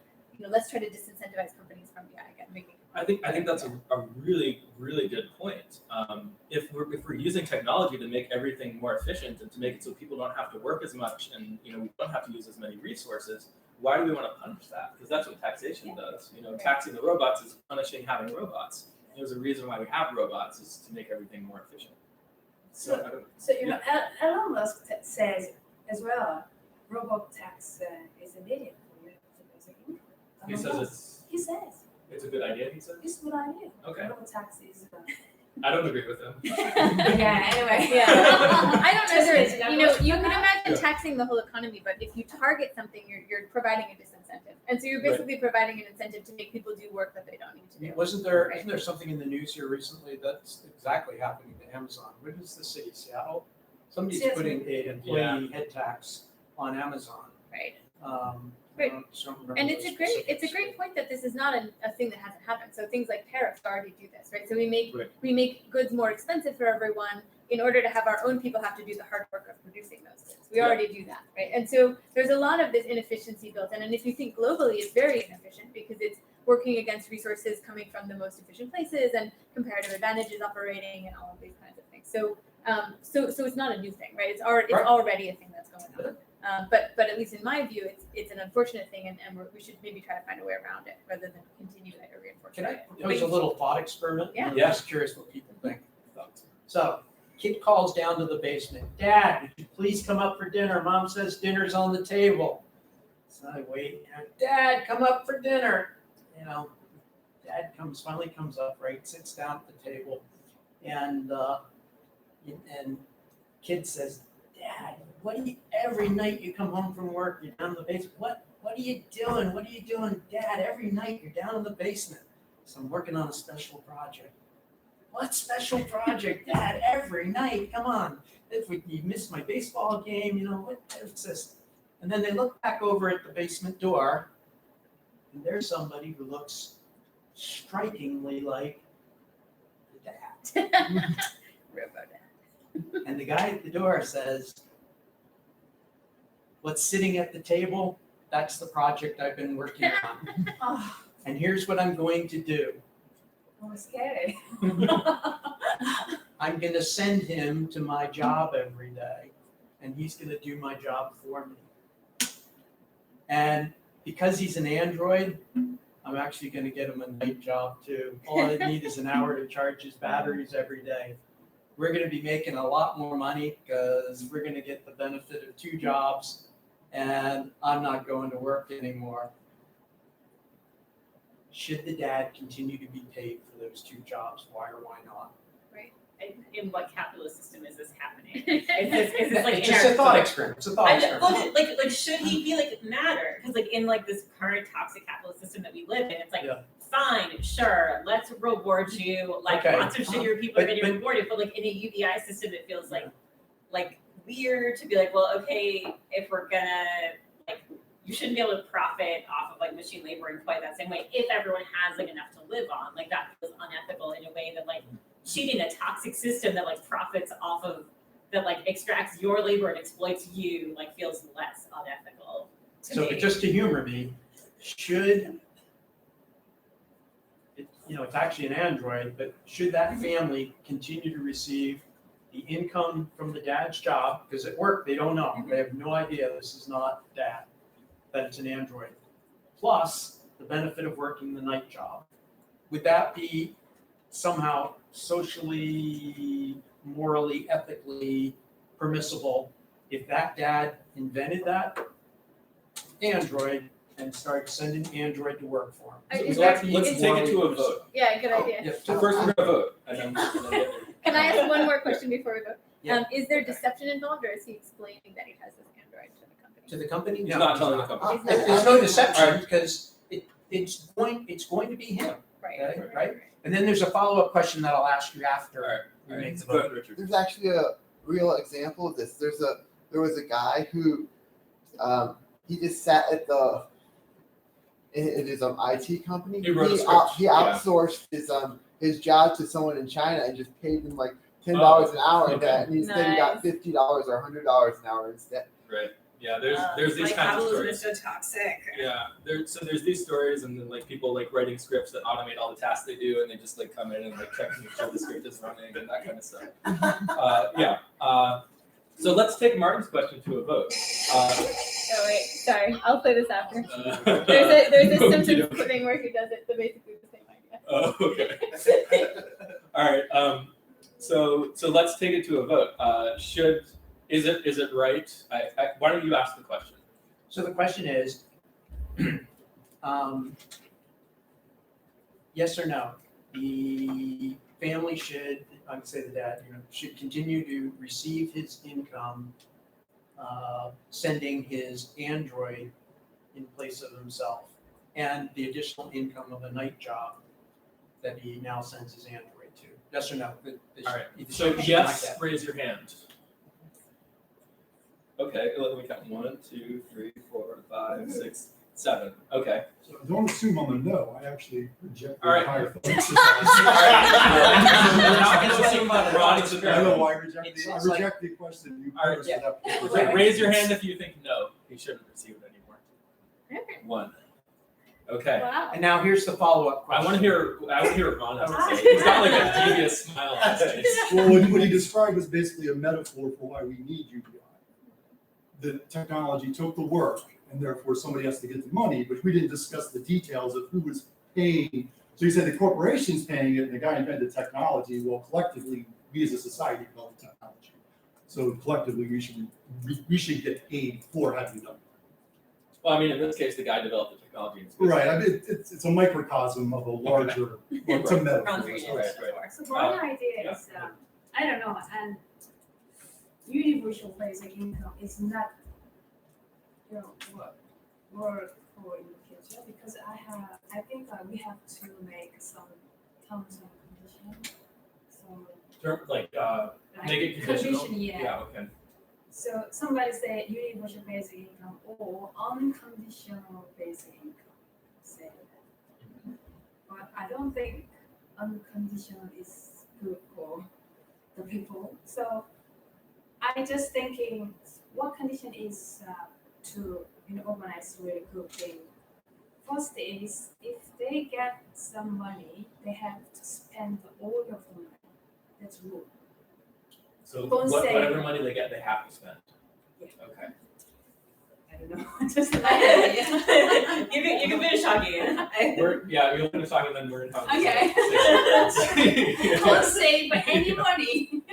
let's try to disincentivize companies from again making. I think that's a really, really good point. If we're using technology to make everything more efficient and to make it so people don't have to work as much and we don't have to use as many resources, why do we want to punish that? Because that's what taxation does. Taxing the robots is punishing having robots. There's a reason why we have robots is to make everything more efficient. So Elon Musk says as well, robot tax is a medium for you to basic income. He says He says it's a good idea. He says it's a good idea. Okay. Robot tax is. I don't agree with him. Yeah. Anyway. Yeah. I don't know. That's You can imagine taxing the whole economy, but if you target something, you're providing a disincentive, and so you're basically providing an incentive to make people do work that they don't need to do. Isn't there something in the news here recently that's exactly happening to Amazon? What is the city, Seattle? Somebody's Seattle. putting an employee head tax on Amazon. Right. I Right. don't remember And those it's a specifics. great point that this is not a thing that hasn't happened. So things like tariffs already do this, right? So we Right. make goods more expensive for everyone in order to have our own people have to do the hard work of producing those goods. We already do that, right? And so there's a lot of this inefficiency built in. And if you think globally, it's very inefficient because it's working against resources coming from the most efficient places and comparative advantages operating and all of these kinds of things. So it's not a new thing, right? It's already a thing that's going on. But at least in my view, it's an unfortunate thing, and we should maybe try to find a way around it rather than continue it or reinforce Can it. I propose a little thought experiment? Yeah. I'm just curious what people think. So, kid calls down to the basement. Dad, would you please come up for dinner? Mom says dinner's on the table. So I wait. Dad, come up for dinner. Dad finally comes up, right? Sits down at the table, and kid says, Dad, every night you come home from work, you're down in the basement. What are you doing? What are you doing? Dad, every night you're down in the basement. So I'm working on a special project. What special project, Dad? Every night, come on. If you miss my baseball game, what is this? And then they look back over at the basement door, and there's somebody who looks strikingly like the dad. And the guy at the door says, what's sitting at the table, that's the project I've been working on. And here's what I'm going to do. Oh, scary. I'm going to send him to my job every day, and he's going to do my job for me. And because he's an android, I'm actually going to get him a night job too. All I need is an hour to charge his batteries every day. We're going to be making a lot more money because we're going to get the benefit of 2 jobs, and I'm not going to work anymore. Should the dad continue to be paid for those 2 jobs? Why or why not? Right. In what capitalist system is this happening? Is this like It's in just our- a thought experiment. It's a thought experiment. Like should he be like matter? Because like in like this current toxic capitalist system that we live in, it's like fine, sure, let's reward you. Like lots of shittier people are getting rewarded, but like in a UBI system, it feels like weird to be like, well, okay, if we're gonna like, you shouldn't be able to profit off of like machine labor in quite that same way if everyone has like enough to live on. Like that feels unethical in a way that like cheating a toxic system that like profits off of that like extracts your labor and exploits you like feels less unethical to So, me. but just to humor me, should it's actually an android, but should that family continue to receive the income from the dad's job? Because at work, they don't know. They have no idea this is not dad, that it's an android. Plus the benefit of working the night job. Would that be somehow socially, morally, ethically permissible if that dad invented that android and started sending android to work for him? So let's take it to a vote. Yeah, good idea. So first we're gonna vote, and then Can I ask one more question before we vote? Yeah. Is there deception involved, or is he explaining that he has this android to the company? To the company? He's No, not telling the company. He's not. There's no deception because it's going to be him. Right? And then there's a follow-up question that I'll ask you after we All right. make the Go vote. ahead, Richard. There's actually a real example of this. There was a guy who he just sat at in his IT company. He wrote a script. He outsourced his job to someone in China and just paid them like $10 an hour okay. that, and instead he got $50 or $100 an hour instead. Right. Yeah. There's these like kinds of capitalism stories. is so toxic. Yeah. There's these stories, and then like people like writing scripts that automate all the tasks they do, and they just like come in and like check to make sure the script is running and that kind of stuff. Yeah. So let's take Martin's question to a vote. Oh wait, sorry. I'll play this after. There's a Simpsons thing where he does it. So basically the same idea. Oh, okay. All right. So let's take it to a vote. Is it right? Why don't you ask the question? So the question is, yes or no? The family should, I would say the dad, should continue to receive his income, sending his Android in place of himself, and the additional income of a night job that he now sends his Android to. Yes or no? All right. So yes, raise your hand. Okay, let me count. 1, 2, 3, 4, 5, 6, 7. Okay. So don't assume I'm a no. I actually reject the All right. entire thought We're not going to assume that Ronnie's a I know parent. I reject the question you All right, posed. yeah. That- Raise your hand if you think no, he shouldn't receive it anymore. Okay. 1. Okay. Wow. And now here's the follow-up I question. want to hear what Ron has to say. He's got like a devious smile on his face. Well, what he described was basically a metaphor for why we need UBI. The technology took the work, and therefore somebody has to get the money, but we didn't discuss the details of who was paying. So he said the corporation's paying it, and the guy invented technology. Well, collectively, we as a society developed technology. So collectively, we should get paid for having done it. Well, I mean, in this case, the guy developed the technology. And Right. I mean, it's a microcosm of a larger. It's a metaphor. Ron's reading Right, it. right. So one idea is, I don't know, and universal basic income is not, work for in the future, because I think we have to make some terms and conditions. So Like, make it conditional. condition, yeah. Yeah. Okay. So somebody say universal basic income or unconditional basic income, say that. But I don't think unconditional is good for the people. So I just thinking what condition is to organize really good thing. First is if they get some money, they have to spend all of the money. That's rule. So Don't say- whatever money they get, they have to spend. Yeah. Okay. I don't know. Just You can finish talking. We'll finish talking, then we're going to talk. Okay. Don't save any money.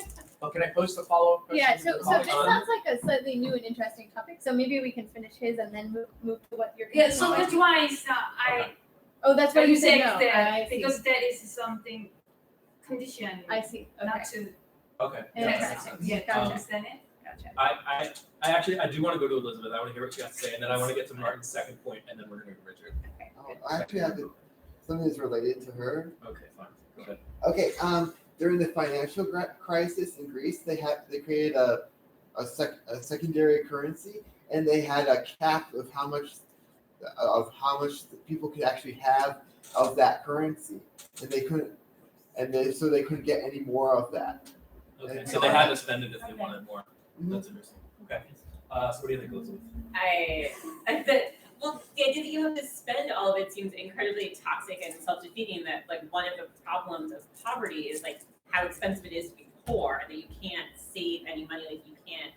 Well, can I post the follow-up question? Yeah, to so the this public? sounds like a slightly new and interesting topic. So maybe we can finish his and then move to what you're. Yeah, so that's why it's Oh, that's why you said reject no. that, I see. because that is something condition, I see. Okay. not to Okay. Interesting. yeah, Gotcha. understand it. Gotcha. I do want to go to Elizabeth. I want to hear what she has to say, and then I want to get to Martin's second point, and then we're going to go to Richard. Okay. I actually have something that's related to her. Okay, fine. Go ahead. Okay, during the financial crisis in Greece, they created a secondary currency, and they had a cap of how much people could actually have of that currency, and they couldn't get any more of that. Okay, so they had to spend it if they wanted more. That's interesting. Okay. So what do you think, Elizabeth? Well, the idea that you have to spend all of it seems incredibly toxic and self-defeating. That like one of the problems of poverty is like how expensive it is to be poor, that you can't save any money, like you can't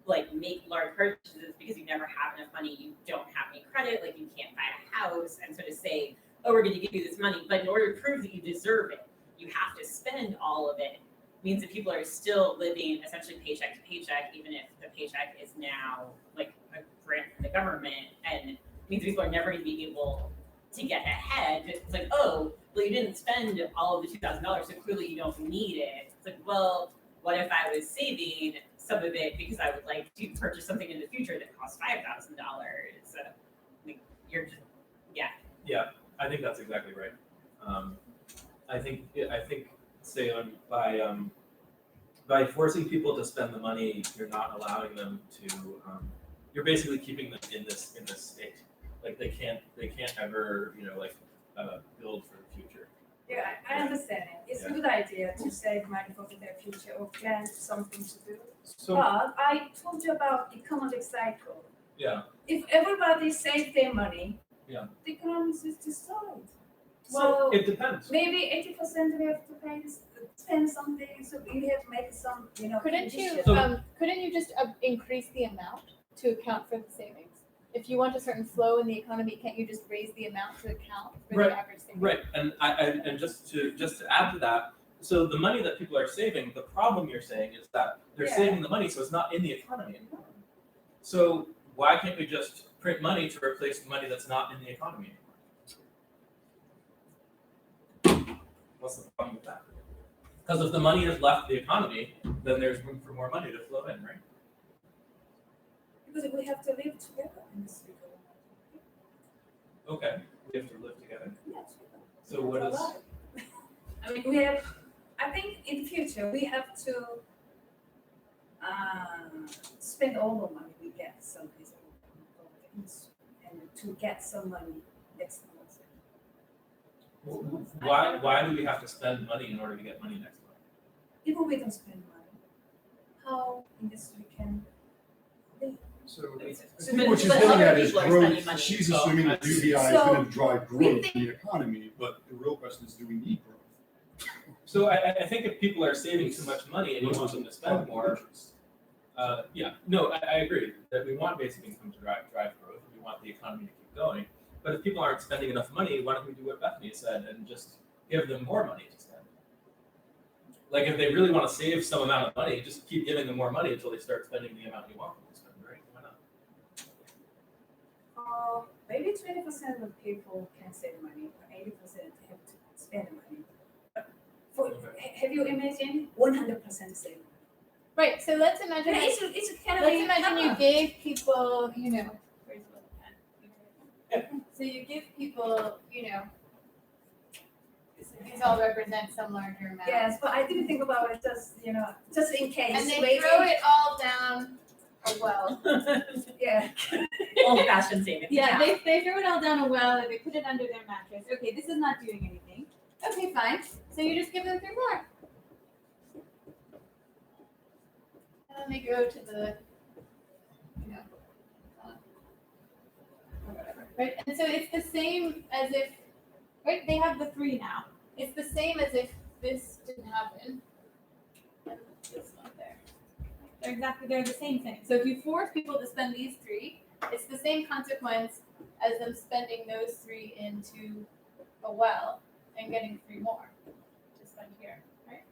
like make large purchases because you never have enough money, you don't have any credit, like you can't buy a house, and so to say, oh, we're going to give you this money, but in order to prove that you deserve it, you have to spend all of it. Means that people are still living essentially paycheck to paycheck, even if the paycheck is now like a grant from the government, and means people are never going to be able to get ahead. It's like, oh, well, you didn't spend all of the $2,000, so clearly you don't need it. It's like, well, what if I was saving some of it because I would like to purchase something in the future that costs $5,000? So, like, you're just, yeah. Yeah, I think that's exactly right. I think say by forcing people to spend the money, you're not allowing them to. You're basically keeping them in this state. Like they can't ever build for the future. Yeah, I understand it. It's a good idea to save money for their future or plan something to do. So But I told you about economic cycle. yeah. If everybody saves their money, Yeah. the economy is destroyed. So Well, it depends. maybe 80% we have to spend something, so we have to make some, Couldn't you, conditions. couldn't you just increase the amount to account for the savings? If you want a certain flow in the economy, can't you just raise the amount to account for Right, the average savings? Right, and just to add to that, so the money that people are saving, the problem you're saying is that they're Yeah. saving the money, so it's not in the economy anymore. So why can't we just print money to replace the money that's not in the economy anymore? What's the problem with that? Because if the money has left the economy, then there's room for more money to flow in, right? Because we have to live together in this economy. Okay, we have to live together. Yes. So what is? I mean, I think in the future, we have to spend all the money we get, so and to get some money next month. Why do we have to spend money in order to get money next month? If we don't spend money, how industry can live? So But I think what she's but getting other at is people are spending growth. money. She's assuming that UBI is So, going to drive we growth think- in the economy, but the real question is, do we need growth? So I think if people are saving too much money and you want them to spend more, I agree that we want basic income to drive growth. We want the economy to keep going. But if people aren't spending enough money, why don't we do what Bethany said and just give them more money to spend? Like if they really want to save some amount of money, just keep giving them more money until they start spending the amount you want them to spend, right? Why not? Maybe 20% of people can save money, but 80% have to spend money. Have you imagined 100% save? Right, so let's imagine, It's kind of let's like imagine you gave people, where's the pen? So you give people, these all represent some larger amount. Yes, but I didn't think about it just in case. And they maybe. throw it all down a well. Yeah. Old fashioned savings. Yeah, they throw it all down a well and they put it under their mattress. Okay, this is not doing anything. Okay, fine. So you just give them 3 more. And then they go to the, or whatever, right? And so it's the same as if, right? They have the 3 now. It's the same as if this didn't happen. And this one there. They're the same thing. So if you force people to spend these 3, it's the same consequence as them spending those 3 into a well and getting 3 more to spend here, right?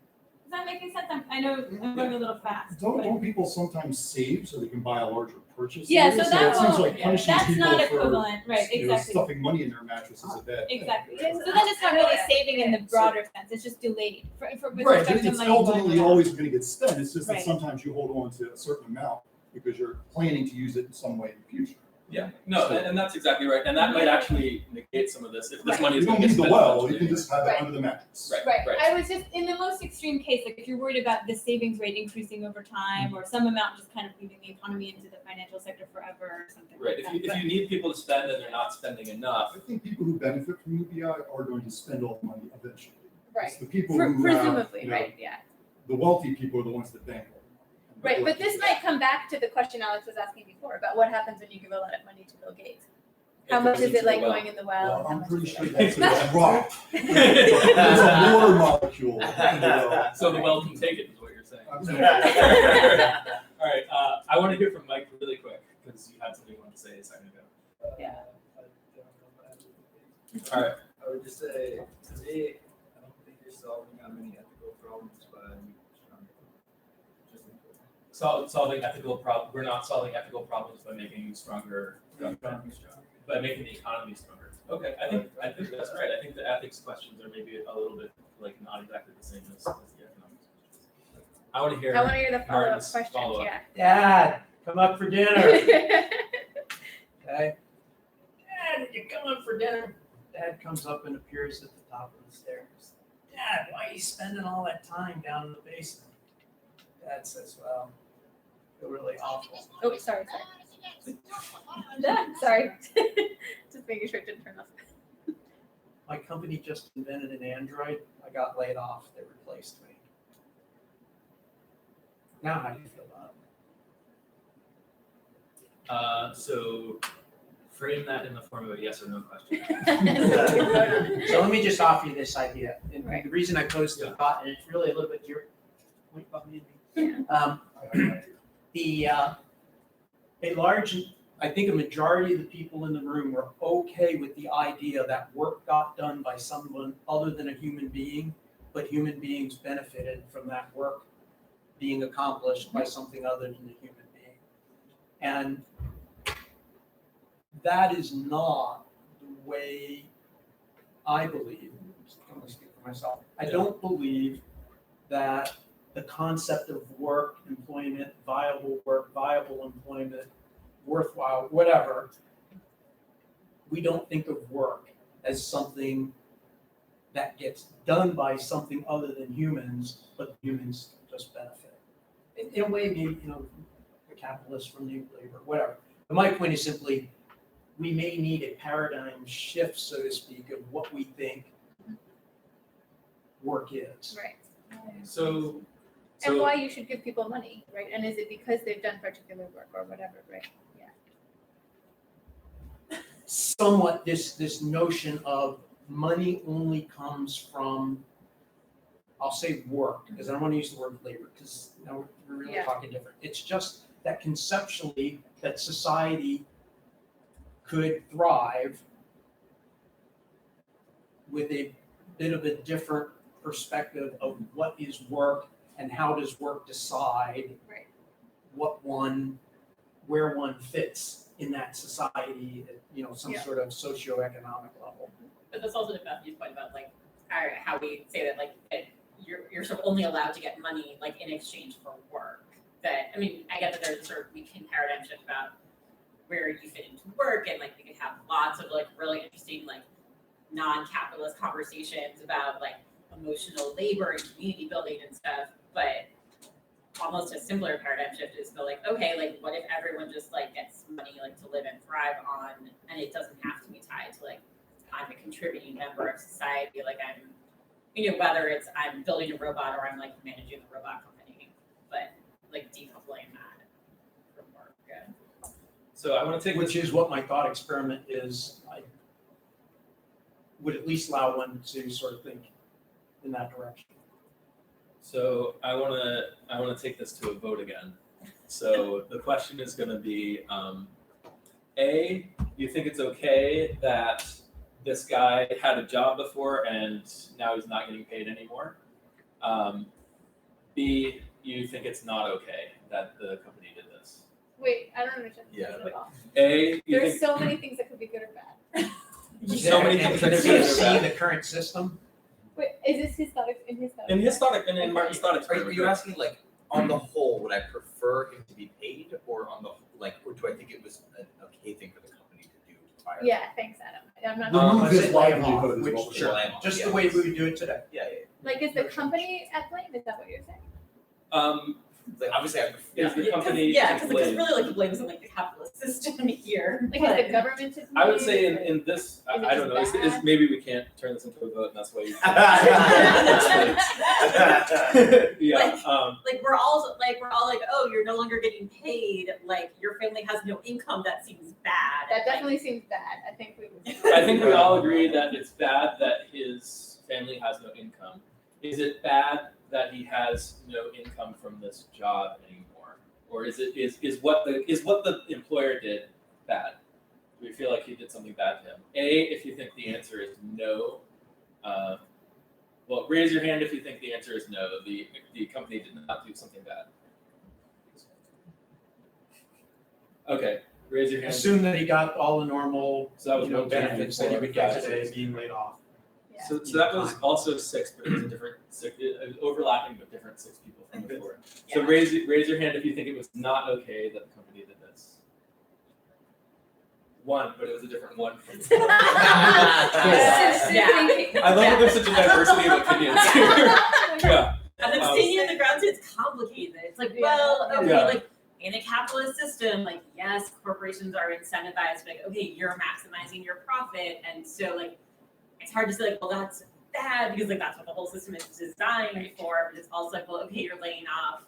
Is that making sense? I know I'm going a little fast. Don't people sometimes save so they can buy a larger purchase? Yeah, later? so that it seems won't- like punishing That's people not for equivalent, right? Exactly. stuffing money in their mattress is a bad thing. Exactly. So then it's not really saving in the broader sense. It's just delayed with Right, respect to it's money going ultimately around. always going to get spent. It's just that Right. sometimes you hold on to a certain amount because you're planning to use it in some way in the future. Yeah, no, and that's exactly right. And that might actually negate some of this if this Right. money is You going don't to get need the spent well, eventually you can just have it Right. under the mattress. Right. I was just in the most extreme case, like if you're worried about the savings rate increasing over time or some amount just kind of leaving the economy into the financial sector forever or something Right, like if that. you need people to spend and they're not spending enough, I think people who benefit from UBI are going to spend all the money eventually. Right. It's the people But who presumably, have, right, yeah. the wealthy people are the ones that bankroll. Right, but this might come back to the question Alex was asking before about what happens when you give a lot of money to Bill Gates. How much is it like going in the well? Well, and how I'm much pretty is it sure like- that's a rock. There's a water molecule in the well. so the well can take it, is what you're saying. Absolutely. All right, I want to hear from Mike really quick because you had something you wanted to say a second ago. Yeah. All right. I would just say, to me, I don't think you're solving that many ethical problems by just Solving ethical problems. We're not solving ethical problems by making stronger, by making the economy stronger. Okay, I think that's right. I think the ethics questions are maybe a little bit like not exactly the same as the economics questions. I want to hear. I want to hear the follow-up Martin's questions, follow-up. yeah. Dad, come up for dinner. Okay. Dad, you come up for dinner. Dad comes up and appears at the top of the stairs. Dad, why are you spending all that time down in the basement? Dad says, well, I feel really awful. Oh, sorry. Sorry. Just making sure it didn't turn off. My company just invented an Android. I got laid off. They replaced me. Now, how do you feel about it? So frame that in the form of a yes or no question. So let me just offer you this idea. And Right. the reason I posed the thought, and it's really a little bit your point behind me. I think a majority of the people in the room were okay with the idea that work got done by someone other than a human being, but human beings benefited from that work being accomplished by something other than a human being. And that is not the way I believe, I'm going to speak for myself, I don't believe that the concept of work, employment, viable employment, worthwhile, whatever, we don't think of work as something that gets done by something other than humans, but humans just benefit. In a way, maybe, the capitalists from new labor, whatever. But my point is simply, we may need a paradigm shift, so to speak, of what we think work is. Right. So And why you should give people money, right? And is it because they've done particular work or whatever, right? Somewhat this notion of money only comes from, I'll say work, because I don't want to use the word labor, because now we're really talking different. It's just that conceptually that society could thrive with a bit of a different perspective of what is work and how does work decide where one fits in that society at some sort of socioeconomic level. But that's also to Matthew's point about how we say that that you're sort of only allowed to get money in exchange for work. That I get that there's a sort of weekend paradigm shift about where you fit into work, and we could have lots of really interesting non-capitalist conversations about emotional labor and community building and stuff. But almost a simpler paradigm shift is okay, what if everyone just gets money to live and thrive on, and it doesn't have to be tied to I'm a contributing member of society, I'm whether it's I'm building a robot or I'm managing the robot company, but decoupling that from work. So I want to take Which is what my thought experiment is. I would at least allow one to sort of think in that direction. So I want to take this to a vote again. So the question is going to be, A, you think it's okay that this guy had a job before and now he's not getting paid anymore? B, you think it's not okay that the company did this? Wait, I don't understand this at all. A, you There's think so many things that could be good or bad. so many things that could be good or see bad. the current system. Wait, is this his thought in his thought? In his thought, and in Martin's thought Are experiment. you asking on the whole, would I prefer him to be paid, or on the or do I think it was an okay thing for the company to do to fire him? Yeah, thanks, Adam. I'm not. Remove his lay him livelihood off, as which- well. sure, Lay him off, just yeah. the way we would do it today. Yeah. Is the company at blame? Is that what you're saying? Obviously, I prefer. Is the company because to it's blame? really the blame is on the capitalist system here. Is the government to blame? I would say in this, Is it I don't know, just is bad? maybe we can't turn this into a vote, and that's why you. Yeah, we're all oh, you're no longer getting paid, your family has no income, that seems bad. That definitely seems bad. I think we would. I think we all agree that it's bad that his family has no income. Is it bad that he has no income from this job anymore, or is what the employer did bad? Do we feel like he did something bad to him? A, if you think the answer is no, well, raise your hand if you think the answer is no. The company did not do something bad. Okay, raise your hand. Assume that he got all the normal So that was one, two, three, benefits that he four, would get five, today six. being laid off. Yeah. So that was also 6, but it was a different 6, it was overlapping, but different 6 people from before. So Yeah. raise your hand if you think it was not okay that the company did this. one, but it was a different one. Yeah. I love that there's such a diversity of opinions here. Yeah. And then standing on the ground, it's complicated. It's like, well, okay, Yeah. like in a capitalist system, like yes, corporations are incentivized, like okay, you're maximizing your profit, and so like it's hard to say like, well, that's bad because like that's what the whole system is designed for. But it's also like, well, okay, you're laying off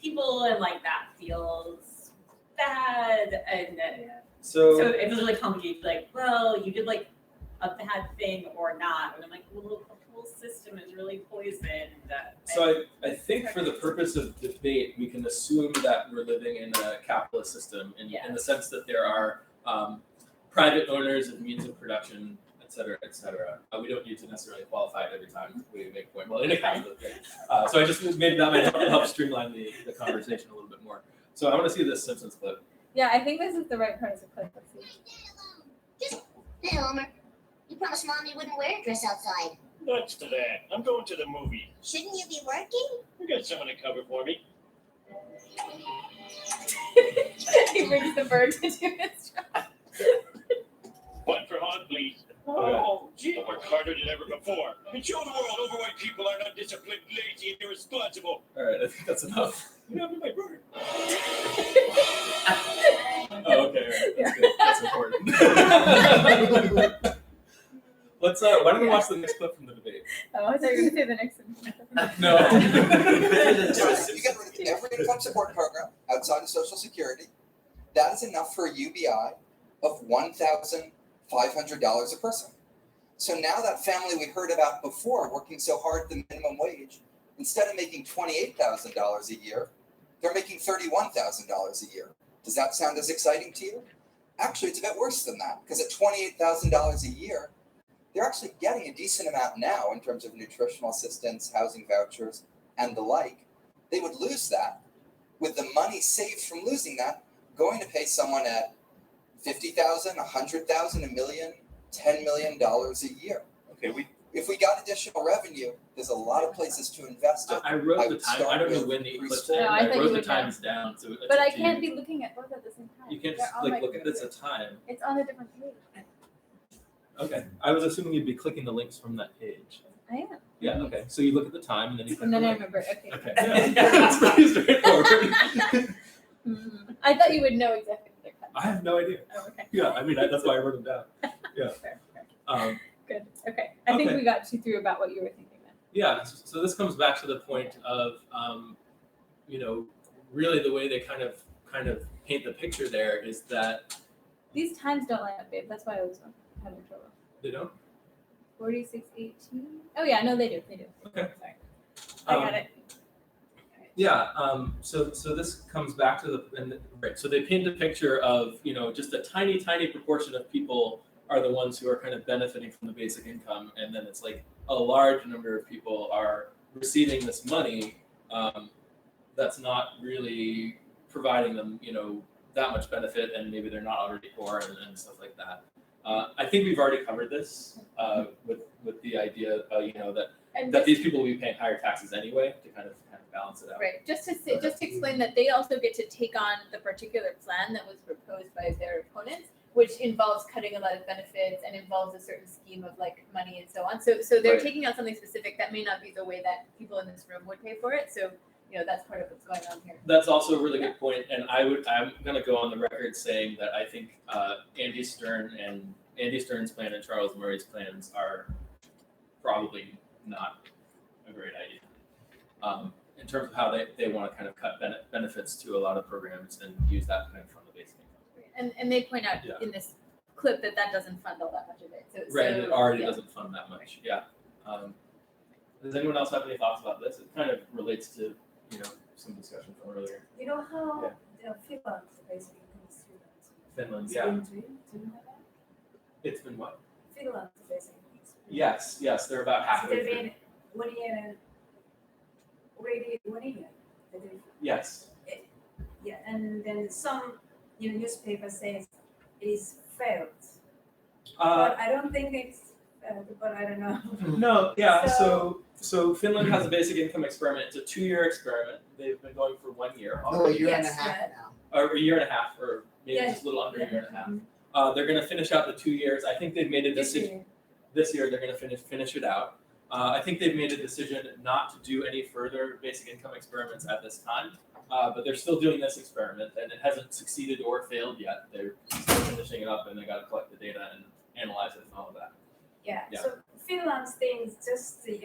people, and like that feels bad, and so it was really complicated. Like, well, you did like a bad thing or not, and I'm like, well, the whole system is really poisoned. So I think for the purpose of debate, we can assume that we're living in a capitalist system in the sense that there are private owners of means of production, et cetera, et cetera. We don't need to necessarily qualify it every time we make a point. Well, in a capitalist thing. So I just maybe that might help streamline the conversation a little bit more. So I want to see this Simpsons clip. Yeah, I think this is the right part of the clip. Let's see. Hey, Homer. You promised Mom you wouldn't wear a dress outside. Nuts to that. I'm going to the movie. Shouldn't you be working? You got someone to cover for me. He brings the bird to do his job. One for Hog, please. Oh, gee. I work harder than ever before. And show the world overweight people are undisciplined, lazy, and irresponsible. All right, I think that's enough. What happened to my bird? Oh, okay. All right. That's important. Let's. Why don't we watch the next clip from the debate? Oh, I thought you were going to say the next one. No. You get rid of every income support program outside of Social Security. That is enough for a UBI of $1,500 a person. So now that family we heard about before, working so hard at the minimum wage, instead of making $28,000 a year, they're making $31,000 a year. Does that sound as exciting to you? Actually, it's a bit worse than that, because at $28,000 a year, they're actually getting a decent amount now in terms of nutritional assistance, housing vouchers, and the like. They would lose that. With the money saved from losing that, going to pay someone at $50,000, $100,000, $1 million, $10 million a year. Okay, if we got additional revenue, there's a lot of places to invest it. I wrote the time. I don't know when the clip's in. No, I thought wrote you the would times down. So But I can't be looking at both at the same time. You can't They're just on my look at it as a computer. time. It's on a different page. Okay, I was assuming you'd be clicking the links from that page. I am. Yeah. Okay. So you look at the time and then you. And then the I link. remember. Okay. Okay. Yeah. It's pretty straightforward. I thought you would know exactly what they're cutting. I have no idea. Oh, okay. Yeah. I mean, that's why I wrote them down. Yeah. Fair. Good. Okay. I think Okay. we got you through about what you were thinking then. Yeah. So this comes back to the point of, really the way they kind of paint the picture there is that These times don't line up, babe. That's why I was having trouble. they don't. 46:18. Oh yeah, no, they do. They do. Okay. Sorry. I got it. Yeah. So this comes back to right. So they paint a picture of just a tiny proportion of people are the ones who are kind of benefiting from the basic income, and then it's like a large number of people are receiving this money that's not really providing them that much benefit, and maybe they're not already poor and stuff like that. I think we've already covered this with the idea that these people will be paying higher taxes anyway to kind of balance it out. Right. Just to explain that they also get to take on the particular plan that was proposed by their opponents, which involves cutting a lot of benefits and involves a certain scheme of like money and so on. So they're Right. taking on something specific that may not be the way that people in this room would pay for it. So that's part of what's going on here. That's also a really good point, and I'm going to go on the record saying that I think Andy Stern's plan and Charles Murray's plans are probably not a great idea in terms of how they want to kind of cut benefits to a lot of programs and use that kind of from the basic income. And they point out Yeah. in this clip that doesn't fund all that much of it. Right, and it already doesn't fund that much. Yeah. Does anyone else have any thoughts about this? It kind of relates to some discussion from earlier. You know how Finland basically income students. Finland, It's yeah. been doing? Do you know that? It's been what? Finland basically. Yes, they're about halfway They've through. been 1 year, already 1 year. that they've- Yes. Yeah, and then some newspaper says it is failed. But I don't think it's failed, but I don't know. No, yeah. So Finland has a basic income experiment. It's a 2-year experiment. They've been going for 1 year. Oh, a year and a Yes, half yeah. now. Or a year and a half, or maybe Yeah, just a little under a year and a half. They're going to finish out the 2 years. I think they've made a decision. This year they're going to finish it out. I think they've made a decision not to do any further basic income experiments at this time, but they're still doing this experiment, and it hasn't succeeded or failed yet. They're still finishing it up, and they got to collect the data and analyze it and all of that. Yeah. Yeah. So Finland's thing is just they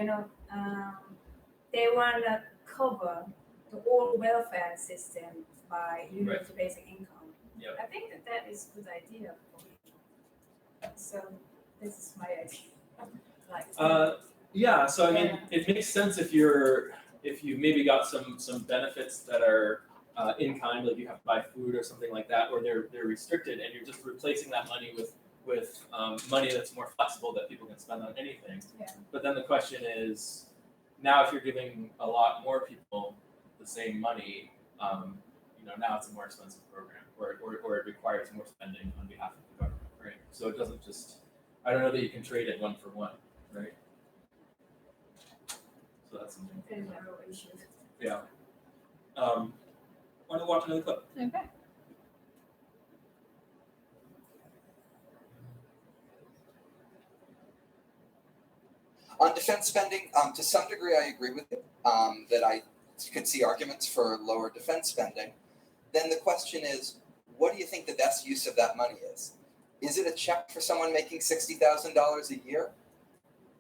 want to cover the whole welfare system by universal basic income. Yep. I think that is a good idea for me. So this is my idea. Yeah. So I mean, it makes sense if you maybe got some benefits that are in kind, like you have to buy food or something like that, or they're restricted, and you're just replacing that money with money that's more flexible that people can spend on anything. Yeah. But then the question is, now if you're giving a lot more people the same money, now it's a more expensive program, or it requires more spending on behalf of the government, right? So it doesn't just, I don't know that you can trade it one for one, right? So that's something. Very narrow issue. Yeah. Want to watch another clip? Okay. On defense spending, to some degree, I agree with you that I could see arguments for lower defense spending. Then the question is, what do you think the best use of that money is? Is it a check for someone making $60,000 a year?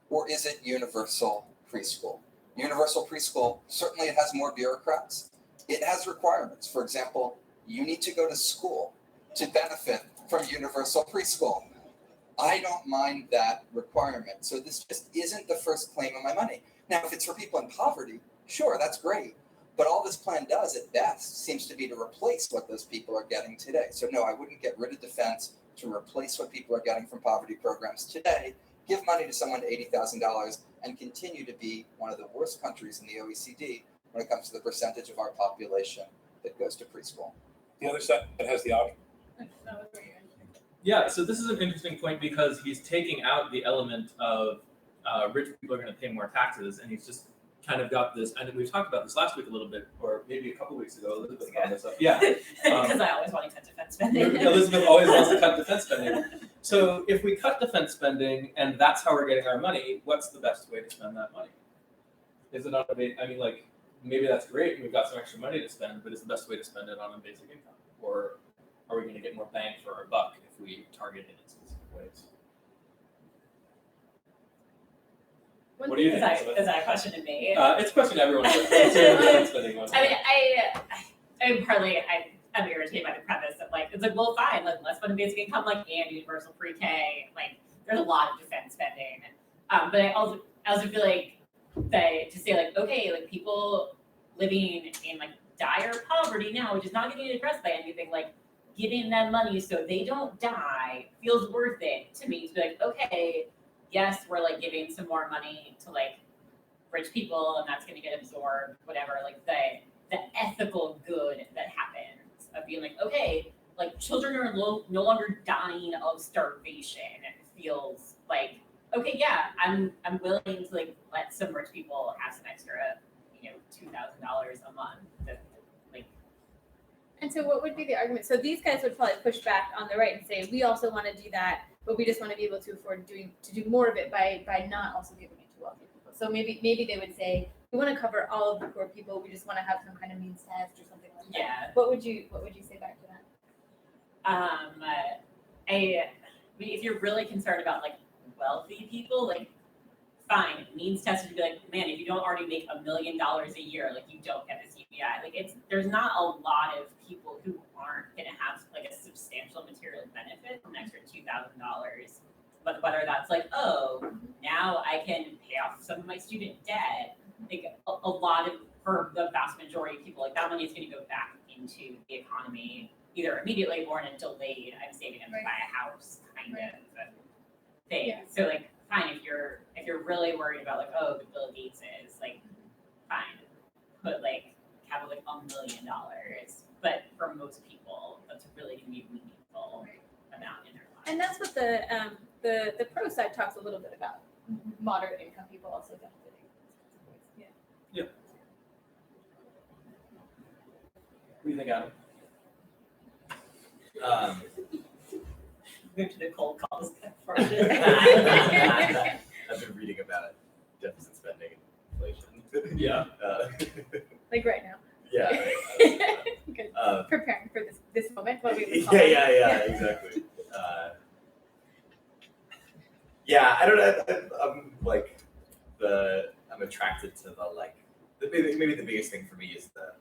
Or is it universal preschool? Universal preschool, certainly it has more bureaucrats. It has requirements. For example, you need to go to school to benefit from universal preschool. I don't mind that requirement. So this just isn't the first claim of my money. Now, if it's for people in poverty, sure, that's great. But all this plan does at best seems to be to replace what those people are getting today. So no, I wouldn't get rid of defense to replace what people are getting from poverty programs today. Give money to someone $80,000 and continue to be one of the worst countries in the OECD when it comes to the percentage of our population that goes to preschool. The other side has the audience. Yeah, so this is an interesting point because he's taking out the element of rich people are going to pay more taxes, and he's just kind of got this, and we talked about this last week a little bit, or maybe a couple weeks ago. Elizabeth brought this up. Yeah. Because I always want to cut defense spending. Elizabeth always wants to cut defense spending. So if we cut defense spending and that's how we're getting our money, what's the best way to spend that money? Is it on a maybe that's great and we've got some extra money to spend, but is the best way to spend it on a basic income? Or are we going to get more bang for our buck if we target it in specific ways? What do you think? Is that a question to me? It's a question to everyone. I'm irritated by the premise of it's well, fine, let's fund basic income, and universal pre-K. There's a lot of defense spending. But I also feel like that to say okay, people living in dire poverty now, which is not getting addressed by anything, giving them money so they don't die feels worth it to me to be okay, yes, we're giving some more money to rich people and that's going to get absorbed, whatever, the ethical good that happens of being okay, children are no longer dying of starvation. It feels okay, yeah, I'm willing to let some rich people have some extra, $2,000 a month. And so what would be the argument? So these guys would probably push back on the right and say, we also want to do that, but we just want to be able to afford to do more of it by not also giving it to wealthy people. So maybe they would say, we want to cover all of the poor people, we just want to have some kind of means test or something like that. Yeah. What would you say back to that? If you're really concerned about wealthy people, fine, means test would be man, if you don't already make $1 million a year, you don't get this UBI. There's not a lot of people who aren't going to have a substantial material benefit from an extra $2,000. But whether that's now I can pay off some of my student debt, a lot of, for the vast majority of people, that money is going to go back into the economy, either immediately or in a delayed, I'm saving them to buy a house kind of thing. Yeah. So fine, if you're really worried about the Bill Gates is fine, put have $1 million, but for most people that's really going to be a meaningful amount in their lives. And that's what the pro side talks a little bit about. Moderate income people also benefiting. Yeah. What do you think, Adam? move to the cold calls portion. I've been reading about deficit spending and inflation. Yeah. Like right now. Yeah. Good. Preparing for this moment. What we would call Yeah, exactly. Yeah, I don't know. I'm like I'm attracted to the like maybe the biggest thing for me is the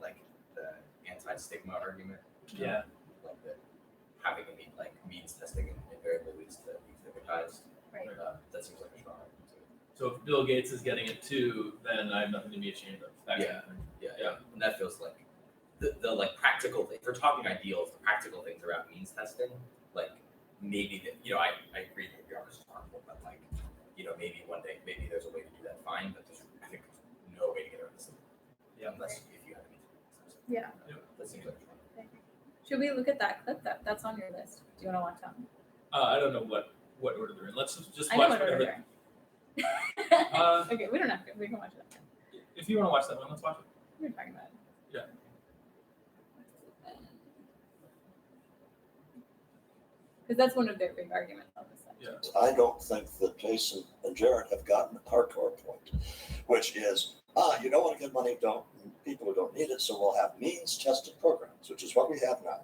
anti-stigma argument. Yeah. Like the having a means testing invariably leads to destigmatized. Right. That seems like a strong argument too. So if Bill Gates is getting it too, then I have nothing to be ashamed of. That kind of thing. Yeah. And that feels like the like practical thing. If we're talking ideals, the practical things around means testing, like maybe that I agree that bureaucracy is harmful, but like maybe one day maybe there's a way to do that fine, but I think there's no way to get around this. Yeah, unless if you have a means testing. Yeah. That seems like a strong. Should we look at that clip? That's on your list. Do you want to watch that? I don't know what order they're in. Let's just I know watch what order whatever. they're in. Okay, we don't have to. We can watch it. If you want to watch that one, let's watch it. We're talking about it. Yeah. Because that's one of their big arguments on this side. Yeah. I don't think that Jason and Jared have gotten our core point, which is, you don't want to give money to people who don't need it, so we'll have means-tested programs, which is what we have now.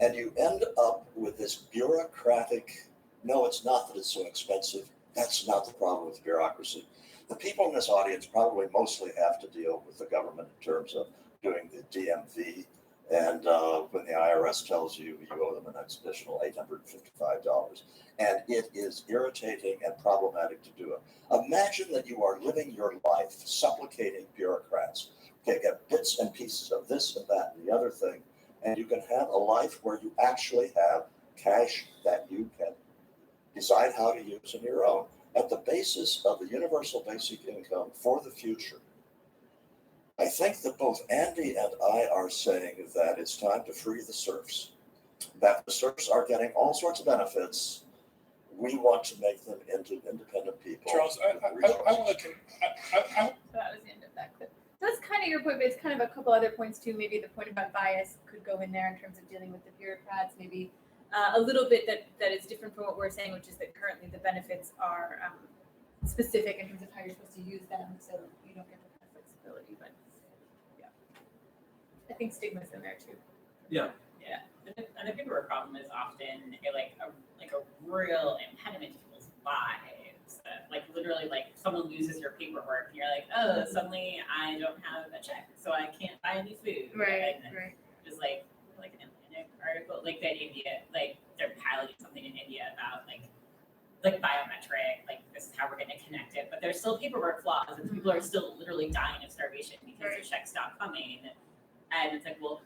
And you end up with this bureaucratic, no, it's not that it's so expensive. That's not the problem with bureaucracy. The people in this audience probably mostly have to deal with the government in terms of doing the DMV. And when the IRS tells you owe them an additional $855, and it is irritating and problematic to do it. Imagine that you are living your life supplicating bureaucrats. Okay, get bits and pieces of this and that and the other thing, and you can have a life where you actually have cash that you can decide how to use on your own at the basis of the universal basic income for the future. I think that both Andy and I are saying that it's time to free the serfs, that the serfs are getting all sorts of benefits. We want to make them into independent people. Charles, I want to. So that was the end of that clip. That's kind of your point, but it's kind of a couple other points too. Maybe the point about bias could go in there in terms of dealing with the bureaucrats. Maybe a little bit that is different from what we're saying, which is that currently the benefits are specific in terms of how you're supposed to use them, so you don't get the kind of flexibility. But yeah, I think stigma's in there too. Yeah. Yeah, and the paperwork problem is often a real impediment to people's lives. Like literally, like someone loses your paperwork, and you're like, oh, suddenly I don't have a check, so I can't buy any food. Right. Just like an article, like that India, like they're piloting something in India about like biometric, like this is how we're going to connect it, but there's still paperwork flaws, and people are still literally dying of starvation because the checks stop coming. And it's like, well,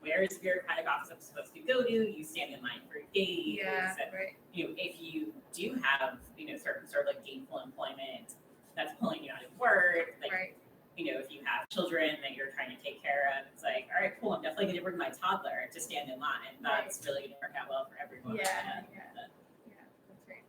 where is the bureaucratic office I'm supposed to go to? You stand in line for days. Yeah, and, right. If you do have, certain sort of like gainful employment that's pulling you out of work, like, if you have children that you're trying to take care of, it's like, all right, cool, I'm definitely going to bring my toddler to stand in line. That's really going to work out well for everyone. Yeah, that's right.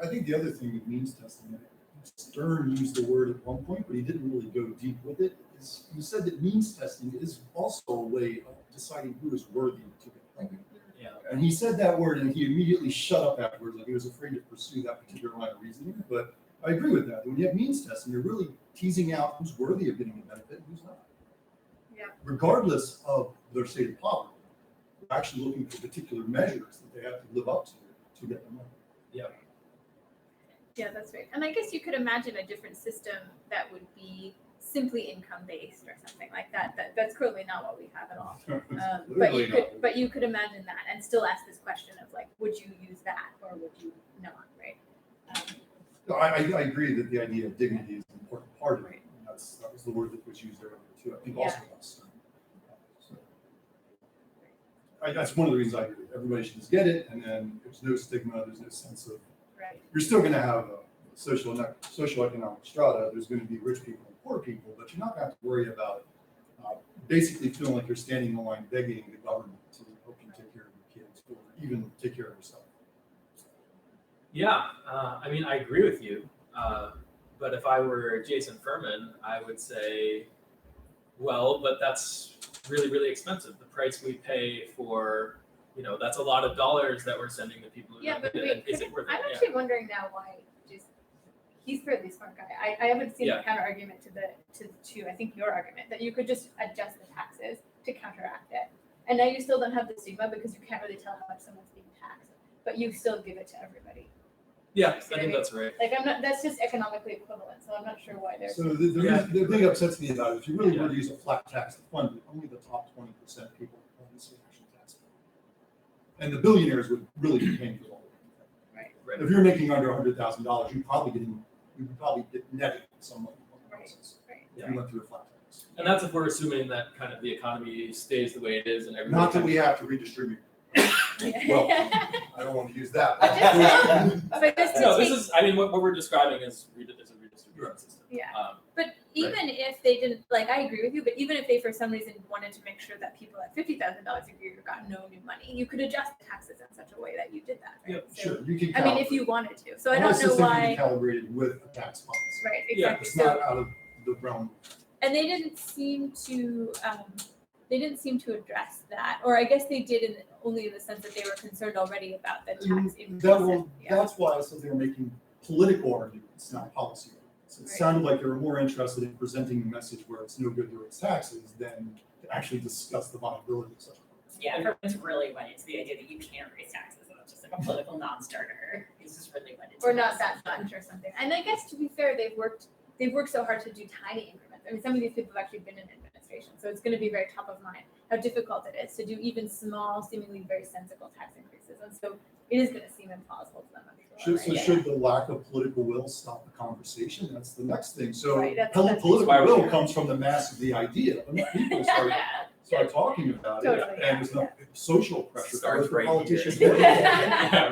I think the other thing with means testing, Stern used the word at one point, but he didn't really go deep with it, is he said that means testing is also a way of deciding who is worthy to get funding. Yeah. And he said that word and he immediately shut up afterwards, like he was afraid to pursue that particular line of reasoning. But I agree with that. When you have means testing, you're really teasing out who's worthy of getting a benefit and who's not. Yeah. Regardless of their state of poverty, we're actually looking for particular measures that they have to live up to get the money. Yeah. Yeah, that's right. And I guess you could imagine a different system that would be simply income based or something like that. That's currently not what we have at all. But you could imagine that and still ask this question of like, would you use that or would you not, right? No, I agree that the idea of dignity is an important part of it. And that was the word that was used earlier too. I think also us. So, that's one of the reasons I agree. Everybody should just get it, and then there's no stigma. There's no sense of you're still going to have a socioeconomic strata. There's going to be rich people and poor people, but you're not going to have to worry about basically feeling like you're standing in line begging the government to help you take care of your kids or even take care of yourself. Yeah, I mean, I agree with you. But if I were Jason Furman, I would say, well, but that's really, really expensive. The price we pay for you know, that's a lot of dollars that we're sending to people. Who Yeah, don't but need it. Is it worth it? I'm Yeah. actually wondering now why just he's a fairly smart guy. I haven't seen Yeah. a counter argument to I think your argument that you could just adjust the taxes to counteract it. And now you still don't have the stigma because you can't really tell how much someone's being taxed, but you still give it to everybody. Yeah, I See what I think mean? that's right. Like I'm not. That's just economically equivalent. So I'm not sure why there's. So the thing upsets me about it, if you really were to use a flat tax to fund it, only the top 20% of people own this actual tax. And the billionaires would really be paying for all of it. Right. If you're making under $100,000, you would probably get netted some money. Right. If you went through a flat tax. And that's if we're assuming that kind of the economy stays the way it is and everything. Not that we have to redistribute. Well, I don't want to use that. But just to No, this take- is. I mean, what we're describing is a redistribution system. Yeah. Um, But even if they didn't, like, I agree with you, but even if they, for some reason, wanted to make sure that people at $50,000 a year got no new money, you could adjust the taxes in such a way that you did that, right? Yeah, sure, you can I mean, if calibrate. you wanted to. So I The don't whole know system can why. be calibrated with the tax policy. Right, Yeah, exactly. It's not out of the realm. And they didn't seem to address that, or I guess they did only in the sense that they were concerned already about the tax increase. That's why I said they were making political arguments, not policy arguments. It Right. sounded like they were more interested in presenting a message where it's no good to raise taxes than to actually discuss the viability of such a program. Yeah, Furman's really wedded to the idea that you can't raise taxes, and it's just like a political non-starter. He's just really wedded to Or it. not that much or something. And I guess to be fair, they've worked so hard to do tiny increments. I mean, some of these people have actually been in administration, so it's going to be very top of mind how difficult it is to do even small, seemingly very sensible tax increases. And so it is going to seem implausible to them, I'm sure. So right? should the lack of political will stop the conversation? That's the next thing. So Right, that's political why we're will here. comes from the mass of the idea. When people start talking about Totally, it, and there's no social pressure. Starts for right politicians. here.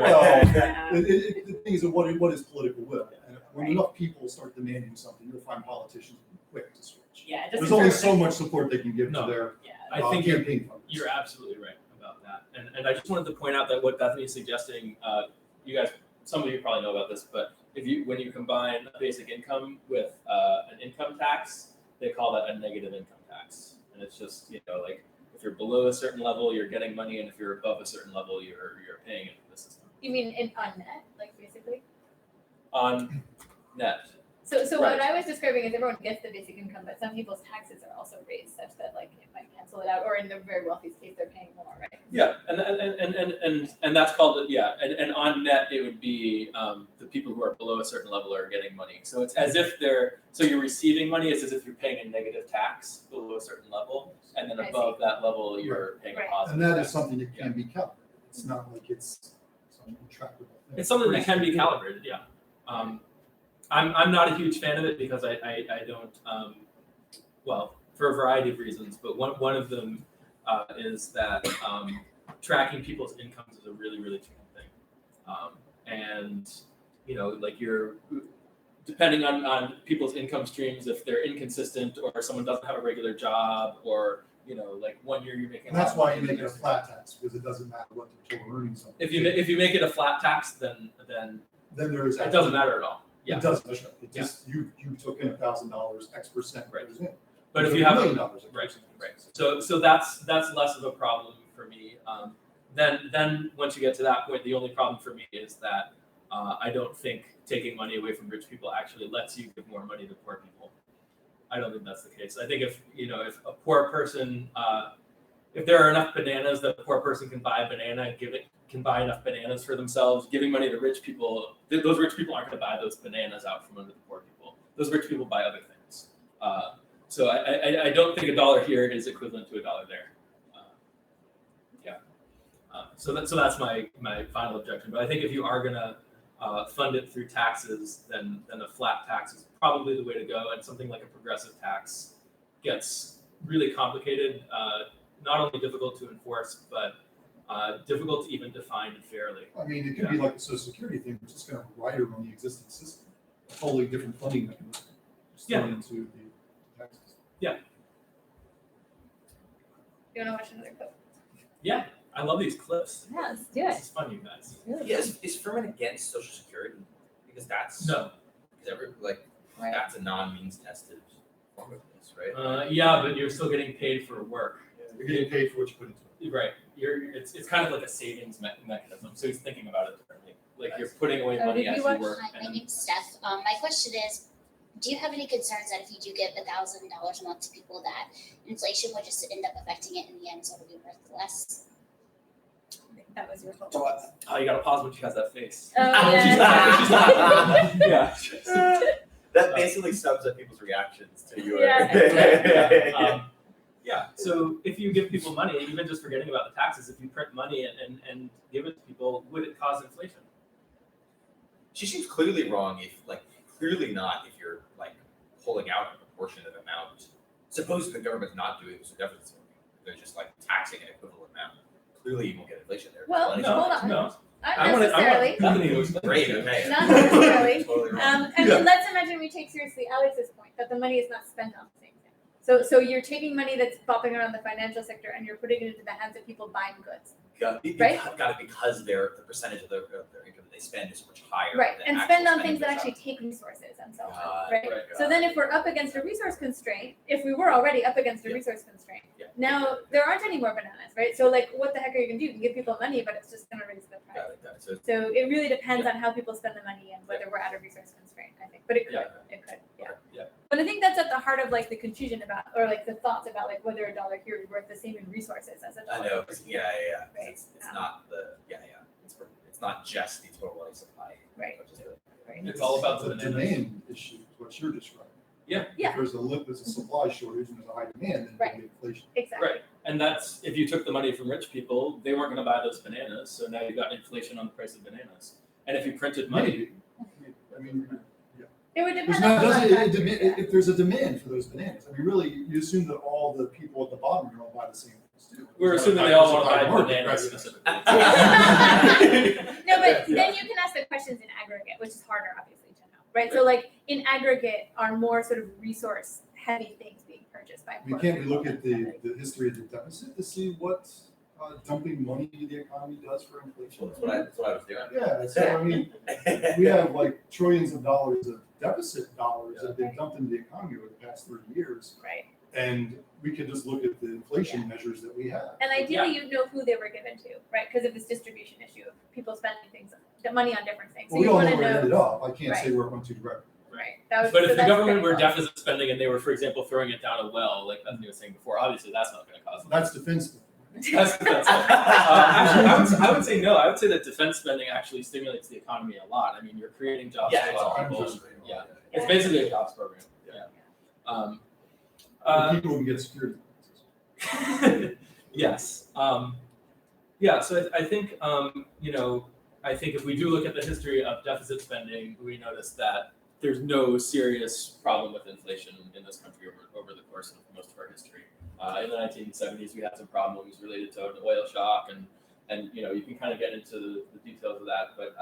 Well, the thing is, what is political will? And when enough people start demanding something, you'll find politicians quick to switch. Yeah, it doesn't There's only start so with- much support they can give No. to their Yeah. I think campaign funds. you're absolutely right about that. And I just wanted to point out that what Bethany is suggesting, you guys, some of you probably know about this, but when you combine basic income with an income tax, they call that a negative income tax. And it's just, like if you're below a certain level, you're getting money, and if you're above a certain level, you're paying into the system. You mean on net, like basically? On net. So Right. what I was describing is everyone gets the basic income, but some people's taxes are also raised such that like it might cancel it out, or in the very wealthiest case, they're paying more, right? Yeah, and that's called and on net it would be the people who are below a certain level are getting money. So it's as if you're receiving money. It's as if you're paying a negative tax below a certain level, and then I see. above that level you're paying Right. a positive. And that tax. is something that can be calibrated. It's not like it's some intractable thing. It's something that can be calibrated. Yeah. I'm not a huge fan of it because I don't well, for a variety of reasons, but one of them is that tracking people's incomes is a really, really tricky thing. And like you're depending on people's income streams, if they're inconsistent or someone doesn't have a regular job, or like 1 year you're making. And that's why you make it a flat tax, because it doesn't matter what the total earnings are. If you make it a flat tax, then there is it doesn't matter at all. Yeah. It doesn't. It just you took in $1,000 X%. Right. goes in. But if took you have $1 million X%. right. So that's less of a problem for me. Then once you get to that point, the only problem for me is that I don't think taking money away from rich people actually lets you give more money to poor people. I don't think that's the case. I think if a poor person, if there are enough bananas that a poor person can buy a banana, can buy enough bananas for themselves, giving money to rich people, those rich people aren't going to buy those bananas out from under the poor people. Those rich people buy other things. So I don't think $1 here is equivalent to $1 there. So that's my final objection. But I think if you are going to fund it through taxes, then a flat tax is probably the way to go. And something like a progressive tax gets really complicated, not only difficult to enforce, but difficult to even define fairly. I mean, it could be like the Social Security thing, which is going to rider on the existing system, a totally different funding mechanism. Just throw it into the taxes. Yeah. You want to watch another clip? Yeah, I love these clips. Yeah, let's do This it. is fun, you guys. Yeah, is Furman against Social Security? Because that's No. because Right. that's a non-means tested form of this, right? Yeah, but you're still getting paid for work. You're getting paid for what you put into it. Right. it's kind of like a savings mechanism. So he's thinking about it differently. Like you're putting away money as you work. Hi, my name's Steph. My question is, do you have any concerns that if you do give $1,000 a month to people, that inflation would just end up affecting it in the end, so it'll be worth less? I think that was your fault. Oh, you gotta pause when she has that face. Oh, yeah. Yeah. That basically sums up people's reactions to your. Yeah. So if you give people money, even just forgetting about the taxes, if you print money and give it to people, would it cause inflation? She seems clearly wrong clearly not if you're pulling out a proportionate amount. Suppose the government's not doing this deficit, they're just taxing an equivalent amount. Clearly you won't get inflation there. Well, Money's hold not- on. No. Not necessarily. Great, okay. Not necessarily. Totally wrong. I mean, let's imagine we take seriously Alex's point that the money is not spent on the same thing. So you're taking money that's bopping around the financial sector and you're putting it into the hands of people buying goods. Right? Got it because the percentage of their income that they spend is much higher. Right, than and actual spend on spending things that goes actually up. take resources and so on, Got right? it, So then if we're up against a resource constraint, if we were already up against a resource constraint, now there aren't any more bananas, right? So what the heck are you gonna do? You can give people money, but it's just gonna raise the price. Got it. So it really depends on how people spend the money and whether we're at a resource constraint, I think. But it could, yeah. But I think that's at the heart of the confusion about, or the thoughts about whether a dollar here is worth the same in resources as a dollar. I know. overseas. Yeah. Right. It's not it's not just the total money supply. Right. Right. It's all about the demand issue, what you're describing. Yeah. Yeah. If there's a supply shortage and there's a high demand, then there'll be inflation. Exactly. Right. And that's if you took the money from rich people, they weren't going to buy those bananas. So now you've got inflation on the price of bananas. And if you printed money, I mean, it would there's depend on not, the doesn't, if there's a demand for those bananas. I mean, really, you assume that all the people at the bottom are going to buy the same things too. we're It's assuming not they a all want to buy diversified market, bananas right? specifically. No, but then you can ask the questions in aggregate, which is harder, obviously, to know, right? So, in aggregate, are more sort of resource-heavy things being purchased by We poor can't we people? look at the history of the deficit to see what dumping money into the economy does for inflation? That's what I was doing. Yeah, so I mean, we have trillions of dollars of deficit dollars that have been dumped into the economy over the past 30 years. Right. And we could just look at the inflation measures that we have. And ideally, you'd know who they were given to, right? Because of this distribution issue of people spending money on different things. So Well, we you all want know to where it ended up. I can't Right. say where it went to directly. Right. But if the government were deficit spending and they were, for example, throwing it down a well, like Bethany was saying before, obviously that's not going to cause. That's defensive. That's defense spending. Actually, I would say no. I would say that defense spending actually stimulates the economy a lot. I mean, you're creating jobs for a lot of people. Yeah, it's basically a jobs program. Yeah. People who get security. Yes. Yeah. So I think I think if we do look at the history of deficit spending, we notice that there's no serious problem with inflation in this country over the course of most of our history. In the 1970s, we had some problems related to an oil shock, and you can kind of get into the details of that. But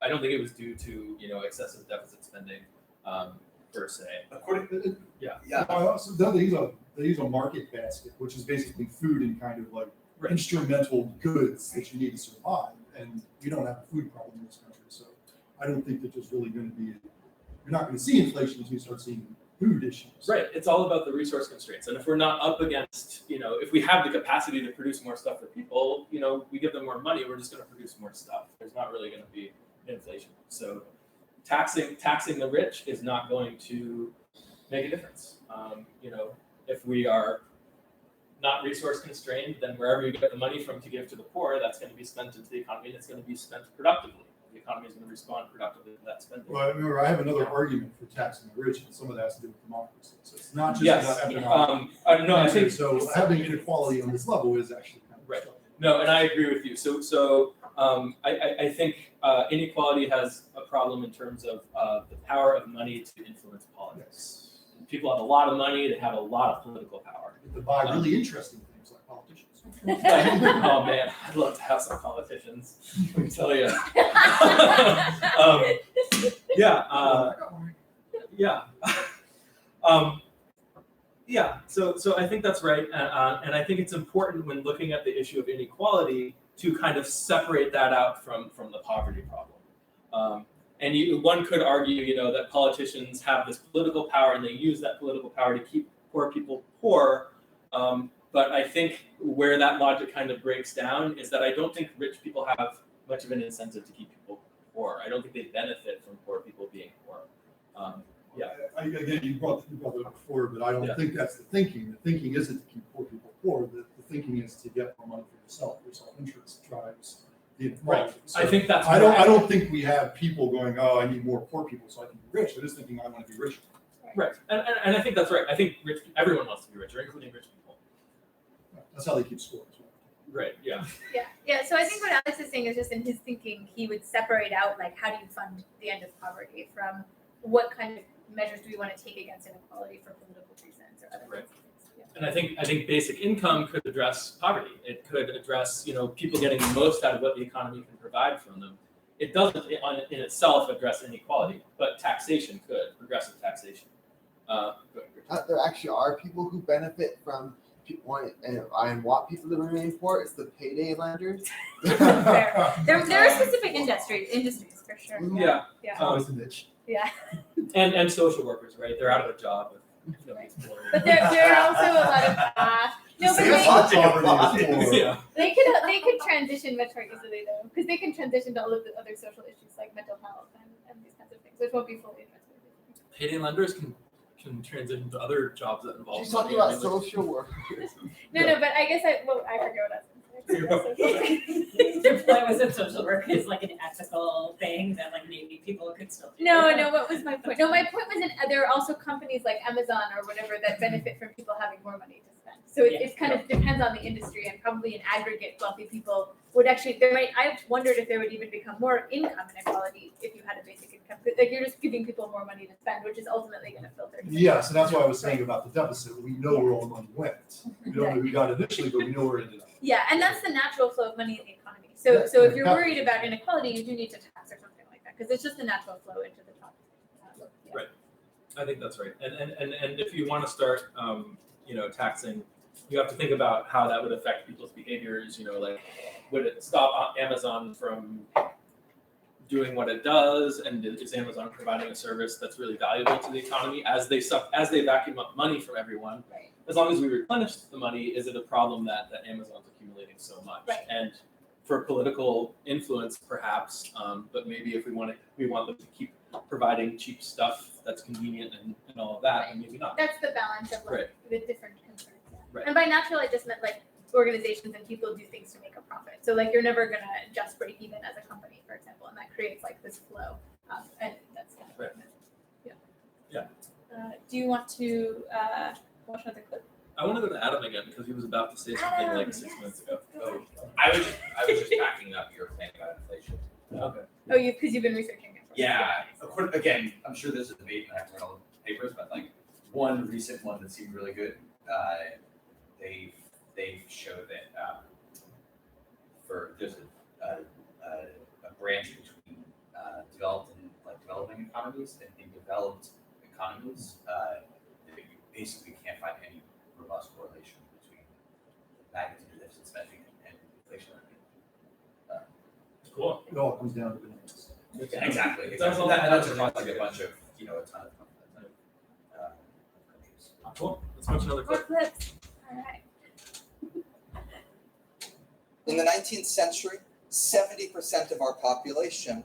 I don't think it was due to excessive deficit spending per se. So they use a market basket, which is basically food and kind of instrumental goods that you need to survive. And we don't have a food problem in this country, so I don't think that there's really going to be. You're not going to see inflation until you start seeing food issues. Right. It's all about the resource constraints. And if we're not up against, if we have the capacity to produce more stuff for people, we give them more money, we're just going to produce more stuff. There's not really going to be inflation. So taxing the rich is not going to make a difference. If we are not resource constrained, then wherever you get the money from to give to the poor, that's going to be spent into the economy, and it's going to be spent productively. The economy is going to respond productively to that spending. Well, remember, I have another argument for taxing the rich, and some of that has to do with democracy. So it's not just about economic. No, I think so. Having inequality on this level is actually kind of right. No, and I agree with you. So I think inequality has a problem in terms of the power of money to influence politics. People have a lot of money; they have a lot of political power. To buy really interesting things like politicians. Oh man, I'd love to have some politicians. Let me tell you. So I think that's right, and I think it's important when looking at the issue of inequality to kind of separate that out from the poverty problem. And one could argue, that politicians have this political power and they use that political power to keep poor people poor. But I think where that logic kind of breaks down is that I don't think rich people have much of an incentive to keep people poor. I don't think they benefit from poor people being poor. Again, you brought it up before, but I don't think that's the thinking. The thinking isn't to keep poor people poor. The thinking is to get more money for yourself. Your self-interest drives the inequality. So I think that's. I don't think we have people going, oh, I need more poor people so I can be rich. They're just thinking I want to be richer. Right, and I think that's right. I think everyone wants to be richer, including rich people. That's how they keep score as well. Right. Yeah. Yeah. So I think what Alex is saying is just in his thinking, he would separate out like how do you fund the end of poverty from what kind of measures do we want to take against inequality for political reasons or other Right. things. Yeah. And I think basic income could address poverty. It could address people getting the most out of what the economy can provide from them. It doesn't in itself address inequality, but taxation could, progressive taxation. There actually are people who benefit from and want people to remain poor. It's the payday lenders. There are specific industries for sure. Yeah. Always a niche. Yeah. And social workers, right? They're out of a job. But there are also a lot of they could transition much more easily though, because they can transition to all of the other social issues like mental health and these kinds of things, which won't be fully addressed. Payday lenders can transition to other jobs that involve. She's talking about social work. No, but I guess I forget what I was Their point was that social work is like an ethical thing that like maybe people could still do. No, what was my point? No, my point was there are also companies like Amazon or whatever that benefit from people having more money to spend. So it kind of depends on the industry, and probably in aggregate, wealthy people would actually, I've wondered if there would even become more income inequality if you had a basic income. Like you're just giving people more money to spend, which is ultimately going to filter. Yeah, so that's why I was saying about the deficit. We know where all the money went. We don't know where we got initially, but we know where it ended up. Yeah, and that's the natural flow of money in the economy. So if you're worried about inequality, you do need to tax or something like that, because it's just the natural flow into the top. Right. I think that's right. And if you want to start, taxing, you have to think about how that would affect people's behaviors. Like, would it stop Amazon from doing what it does, and is Amazon providing a service that's really valuable to the economy as they vacuum up money from everyone? Right. As long as we replenish the money, is it a problem that Amazon's accumulating so much? Right. And for political influence, perhaps, but maybe if we want them to keep providing cheap stuff that's convenient and all of that, and maybe not. That's the balance of Right. the different concerns. Yeah. Right. And by natural, I just meant like organizations and people do things to make a profit. So like you're never gonna just break even as a company, for example, and that creates like this flow. And that's kind of right. Yeah. Do you want to watch another clip? I want to go to Adam again because he was about to say something like 6 minutes ago. Oh, I was just backing up your thing about inflation. Okay. Oh, because you've been researching it. Yeah. Again, I'm sure there's a debate, and I haven't read all the papers, but like one recent one that seemed really good. They showed that there's a branch between developed and developing economies, and in developed economies, you basically can't find any robust correlation between magnitude of deficit spending and inflation. Cool. It all comes down to bananas. Exactly. That's all That's across like a bunch of a ton of countries. Cool. Let's watch another More clip. clips. All right. In the 19th century, 70% of our population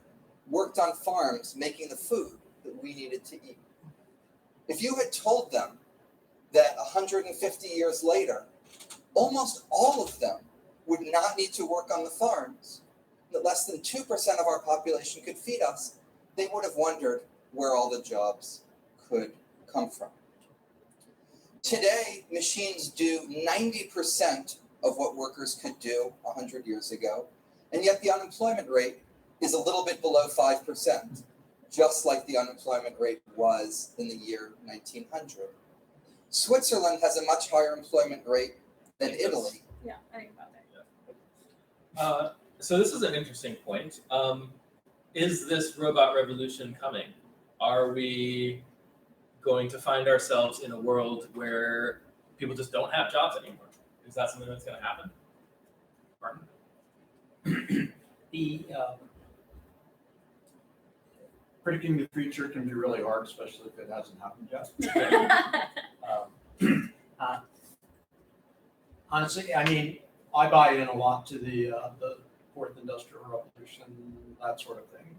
worked on farms making the food that we needed to eat. If you had told them that 150 years later, almost all of them would not need to work on the farms, that less than 2% of our population could feed us, they would have wondered where all the jobs could come from. Today, machines do 90% of what workers could do 100 years ago, and yet the unemployment rate is a little bit below 5%, just like the unemployment rate was in the year 1900. Switzerland has a much higher employment rate than Italy. Yeah, I think about that. So this is an interesting point. Is this robot revolution coming? Are we going to find ourselves in a world where people just don't have jobs anymore? Is that something that's going to happen? Martin? Predicting the future can be really hard, especially if it hasn't happened yet. honestly, I mean, I buy in a lot to the fourth industrial revolution, that sort of thing.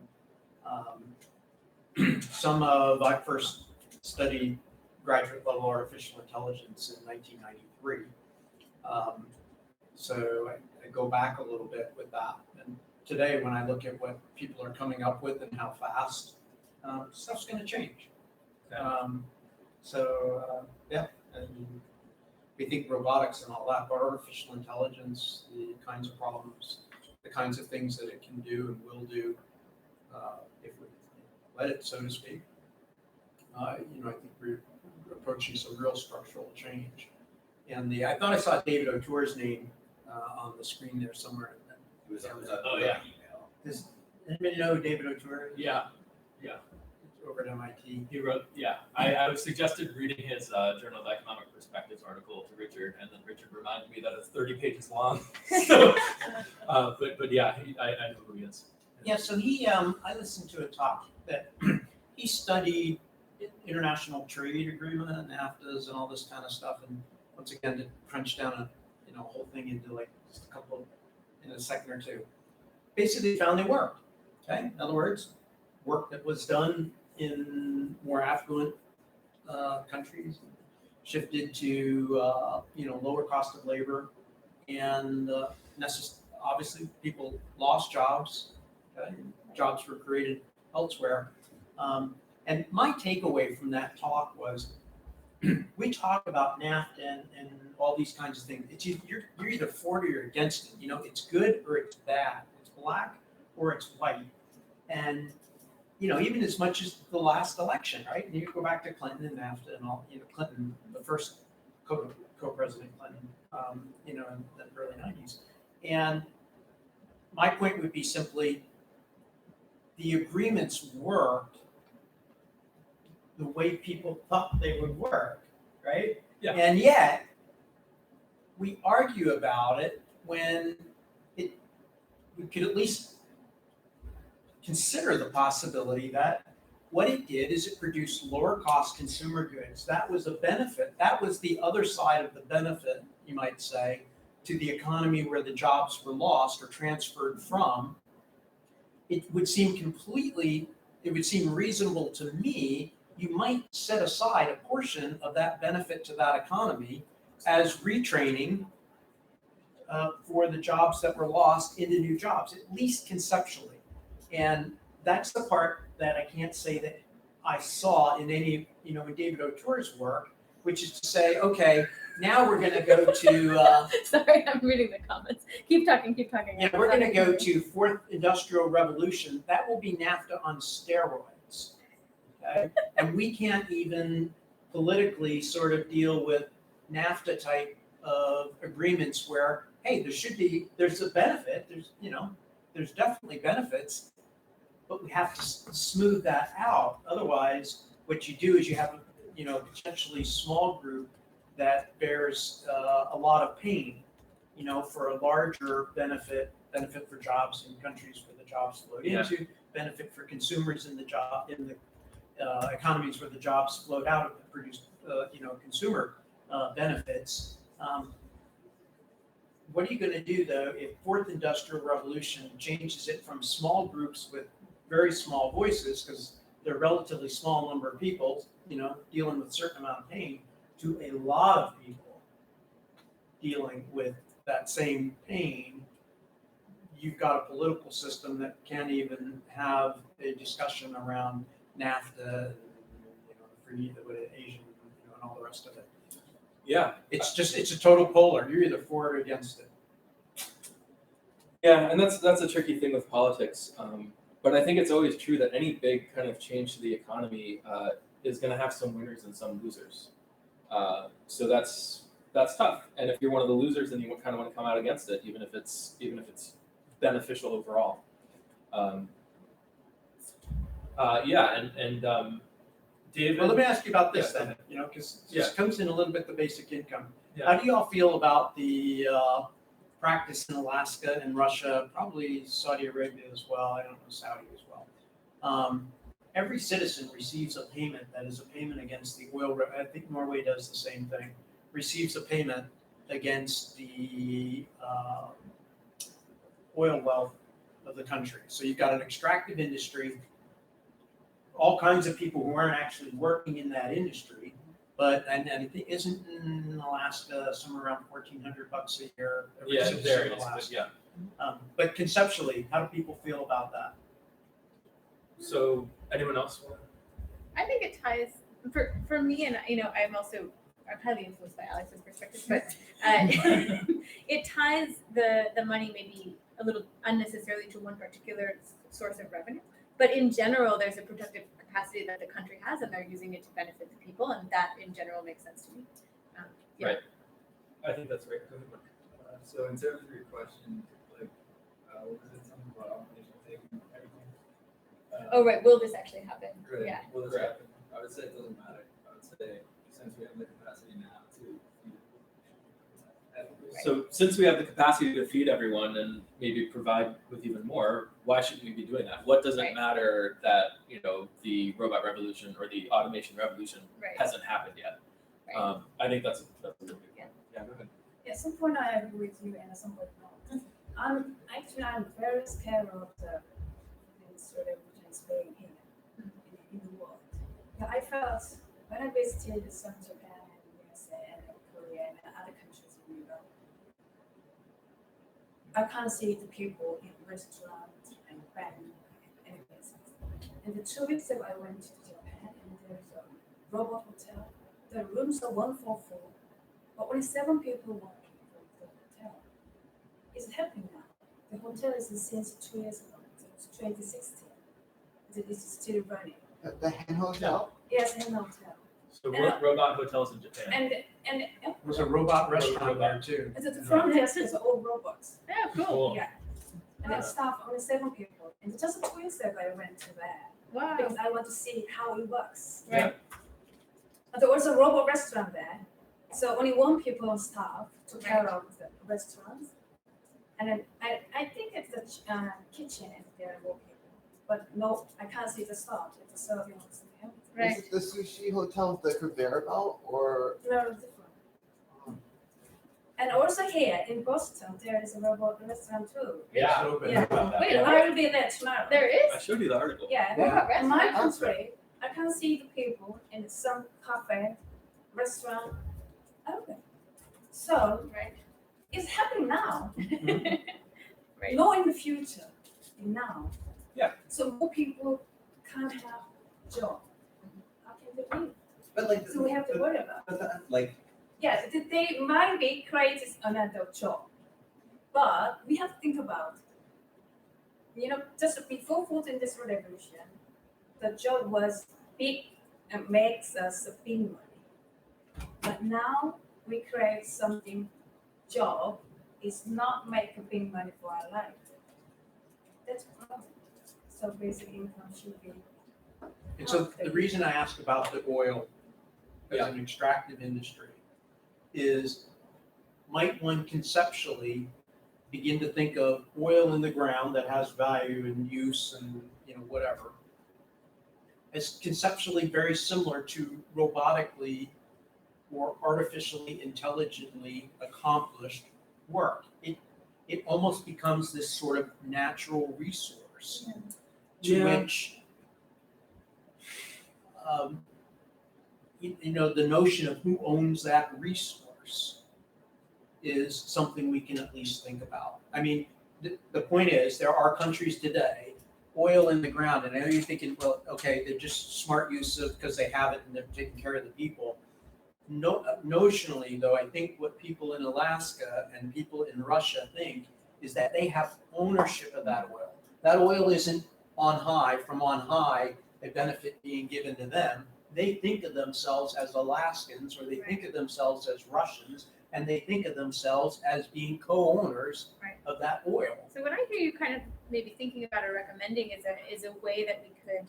I first studied graduate level artificial intelligence in 1993. So I go back a little bit with that. And today, when I look at what people are coming up with and how fast, stuff's going to change. Yeah, and we think robotics and all that, but artificial intelligence, the kinds of problems, the kinds of things that it can do and will do, if we let it, so to speak. I think we're approaching some real structural change. And I thought I saw David O'Toore's name on the screen there somewhere. Oh yeah. Does anybody know David O'Toole? Yeah. Over at MIT. He wrote, I suggested reading his Journal of Economic Perspectives article to Richard, and then Richard reminded me that it's 30 pages long. So, but yeah, I know who he is. Yeah, so I listened to a talk that he studied international trade agreement and NAFTAs and all this kind of stuff, and once again to crunch down a whole thing into like just a couple in a second or two. Basically found they worked. Okay, in other words, work that was done in more affluent countries shifted to lower cost of labor, and obviously people lost jobs. Okay? Jobs were created elsewhere. And my takeaway from that talk was, we talk about NAFTA and all these kinds of things. You're either for it or you're against it. It's good or it's bad. It's black or it's white. And even as much as the last election, right? And you go back to Clinton and NAFTA and all. Clinton, the first co-president Clinton, in the early '90s. And my point would be simply, the agreements worked the way people thought they would work, right? Yeah. And yet, we argue about it when we could at least consider the possibility that what it did is it produced lower cost consumer goods. That was a benefit. That was the other side of the benefit, you might say, to the economy where the jobs were lost or transferred from. It would seem reasonable to me, you might set aside a portion of that benefit to that economy as retraining for the jobs that were lost into new jobs, at least conceptually. And that's the part that I can't say that I saw in any, in David O'Toore's work, which is to say, okay, now we're going to go to. Sorry, I'm reading the comments. Keep talking. Yeah, we're going to go to fourth industrial revolution. That will be NAFTA on steroids. Okay, and we can't even politically sort of deal with NAFTA type of agreements where, hey, there's a benefit. There's definitely benefits, but we have to smooth that out. Otherwise, what you do is you have a potentially small group that bears a lot of pain, for a larger benefit for jobs in countries where the jobs flowed into, benefit for consumers in the economies where the jobs flowed out and produced, consumer benefits. What are you going to do, though, if fourth industrial revolution changes it from small groups with very small voices, because they're a relatively small number of people, dealing with a certain amount of pain, to a lot of people dealing with that same pain? You've got a political system that can't even have a discussion around NAFTA, free with Asian, and all the rest of it. Yeah, it's a total polar. You're either for it or against it. Yeah, and that's a tricky thing with politics. But I think it's always true that any big kind of change to the economy is going to have some winners and some losers. So that's tough. And if you're one of the losers, then you kind of want to come out against it, even if it's beneficial overall. David. Well, let me ask you about this then. Because this comes in a little bit the basic income. Yeah. How do you all feel about the practice in Alaska and Russia, probably Saudi Arabia as well? I don't know, Saudi as well. Every citizen receives a payment that is a payment against the oil. I think Norway does the same thing. Receives a payment against the oil wealth of the country. So you've got an extractive industry, all kinds of people who aren't actually working in that industry, but and I think isn't in Alaska somewhere around $1,400 a year? Every Yeah, citizen there in it is, Alaska. but yeah. But conceptually, how do people feel about that? So anyone else want I think it ties for me, and I'm highly influenced by Alex's perspective, but it ties the money maybe a little unnecessarily to one particular source of revenue. But in general, there's a productive capacity that the country has, and they're using it to benefit the people, and that in general makes sense to me. Yeah. Right. I think that's right. Go ahead, Mark. So in terms of your question, like, what was it, something about automation taking everything? Oh right, will this actually happen? Right. Yeah. Will this happen? I would say it doesn't matter. I would say since we have the capacity now to feed it. So since we have the capacity to feed everyone and maybe provide with even more, why shouldn't we be doing that? What does it matter that the robot revolution or the automation revolution hasn't happened yet? I think that's a good thing. Yeah, go ahead. At some point I agree with you and at some point not. I'm very scared of this revolution is being here in the world. Yeah, I felt when I visited some Japan and USA and Korea and other countries in Europe, I can't see the people in restaurants and bank and business. And the 2 weeks ago I went to Japan and there's a robot hotel. The rooms are 144, but only 7 people working for the hotel. It's happening now. The hotel is since 2 years ago, it's 2016. It is still running. The Hen Hotel? Yes, Hen Hotel. So robot hotels in Japan. And There's a robot restaurant there too. the front desk is all robots. Yeah, cool. Yeah. And the staff, only 7 people. And just 2 years ago I went to there. Wow. Because I want to see how it works. Yeah. But there was a robot restaurant there. So only 1 people on staff to care of the restaurants. And then I think it's the kitchen and there are more people. But no, I can't see the staff. It's a serving or something else. Right. Is it the sushi hotel the conveyor belt or? Very different. And also here in Boston, there is a robot restaurant too. Yeah. Wait, I will be there tomorrow. There is? I showed you the article. Yeah. In my country, I can see the people in some cafe, restaurant, open. So it's happening now. Right. Not in the future, now. Yeah. So more people can't have job. How can they live? But like, So we have to worry about. like, Yes, they might be creating another job, but we have to think about, just before voting this revolution, the job was big and makes us big money. But now we create something, job is not making big money for our life. That's a problem. So basic income should be. And so the reason I asked about the oil as an extractive industry is, might one conceptually begin to think of oil in the ground that has value and use and whatever as conceptually very similar to robotically or artificially intelligently accomplished work. It almost becomes this sort of natural resource to which the notion of who owns that resource is something we can at least think about. I mean, the point is, there are countries today, oil in the ground, and I know you're thinking, well, okay, they're just smart use of because they have it and they're taking care of the people. No, notionally, though, I think what people in Alaska and people in Russia think is that they have ownership of that oil. That oil isn't on high, a benefit being given to them. They think of themselves as Alaskans, or they think of themselves as Russians, and they think of themselves as being co-owners of that oil. So what I hear you kind of maybe thinking about or recommending is a way that we could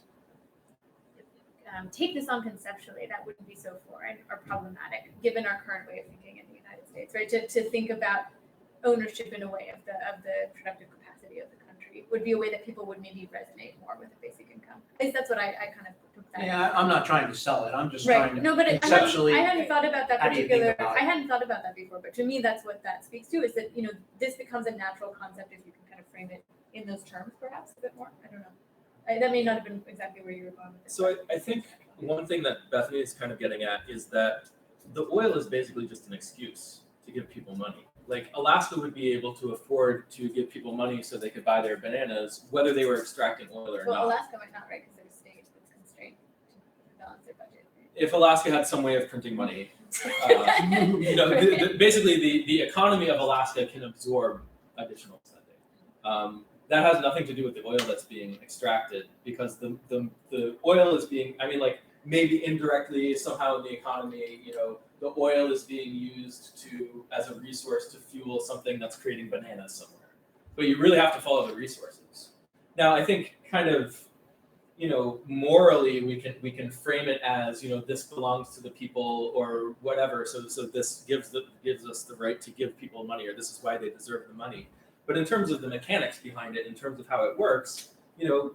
take this on conceptually that wouldn't be so foreign or problematic, given our current way of thinking in the United States, right? To think about ownership in a way of the productive capacity of the country would be a way that people would maybe resonate more with a basic income. At least that's what I kind of that. Yeah, I'm not trying to sell it, I'm just Right. trying to No, but conceptually. I hadn't thought about that how do you think particular. about I it? hadn't thought about that before, but to me, that's what that speaks to. Is that this becomes a natural concept if you can kind of frame it in those terms, perhaps a bit more. I don't know. That may not have been exactly where you were going with it. So I think one thing that Bethany is kind of getting at is that the oil is basically just an excuse to give people money. Like Alaska would be able to afford to give people money so they could buy their bananas, whether they were extracting oil or Well, not. Alaska might not, right? Because they're a state that's constrained to balance their budget. If Alaska had some way of printing money, basically the economy of Alaska can absorb additional spending. That has nothing to do with the oil that's being extracted, because the oil is being, I mean, like maybe indirectly somehow in the economy, the oil is being used as a resource to fuel something that's creating bananas somewhere. But you really have to follow the resources. Now, I think kind of, morally we can frame it as, this belongs to the people or whatever. So this gives us the right to give people money, or this is why they deserve the money. But in terms of the mechanics behind it, in terms of how it works,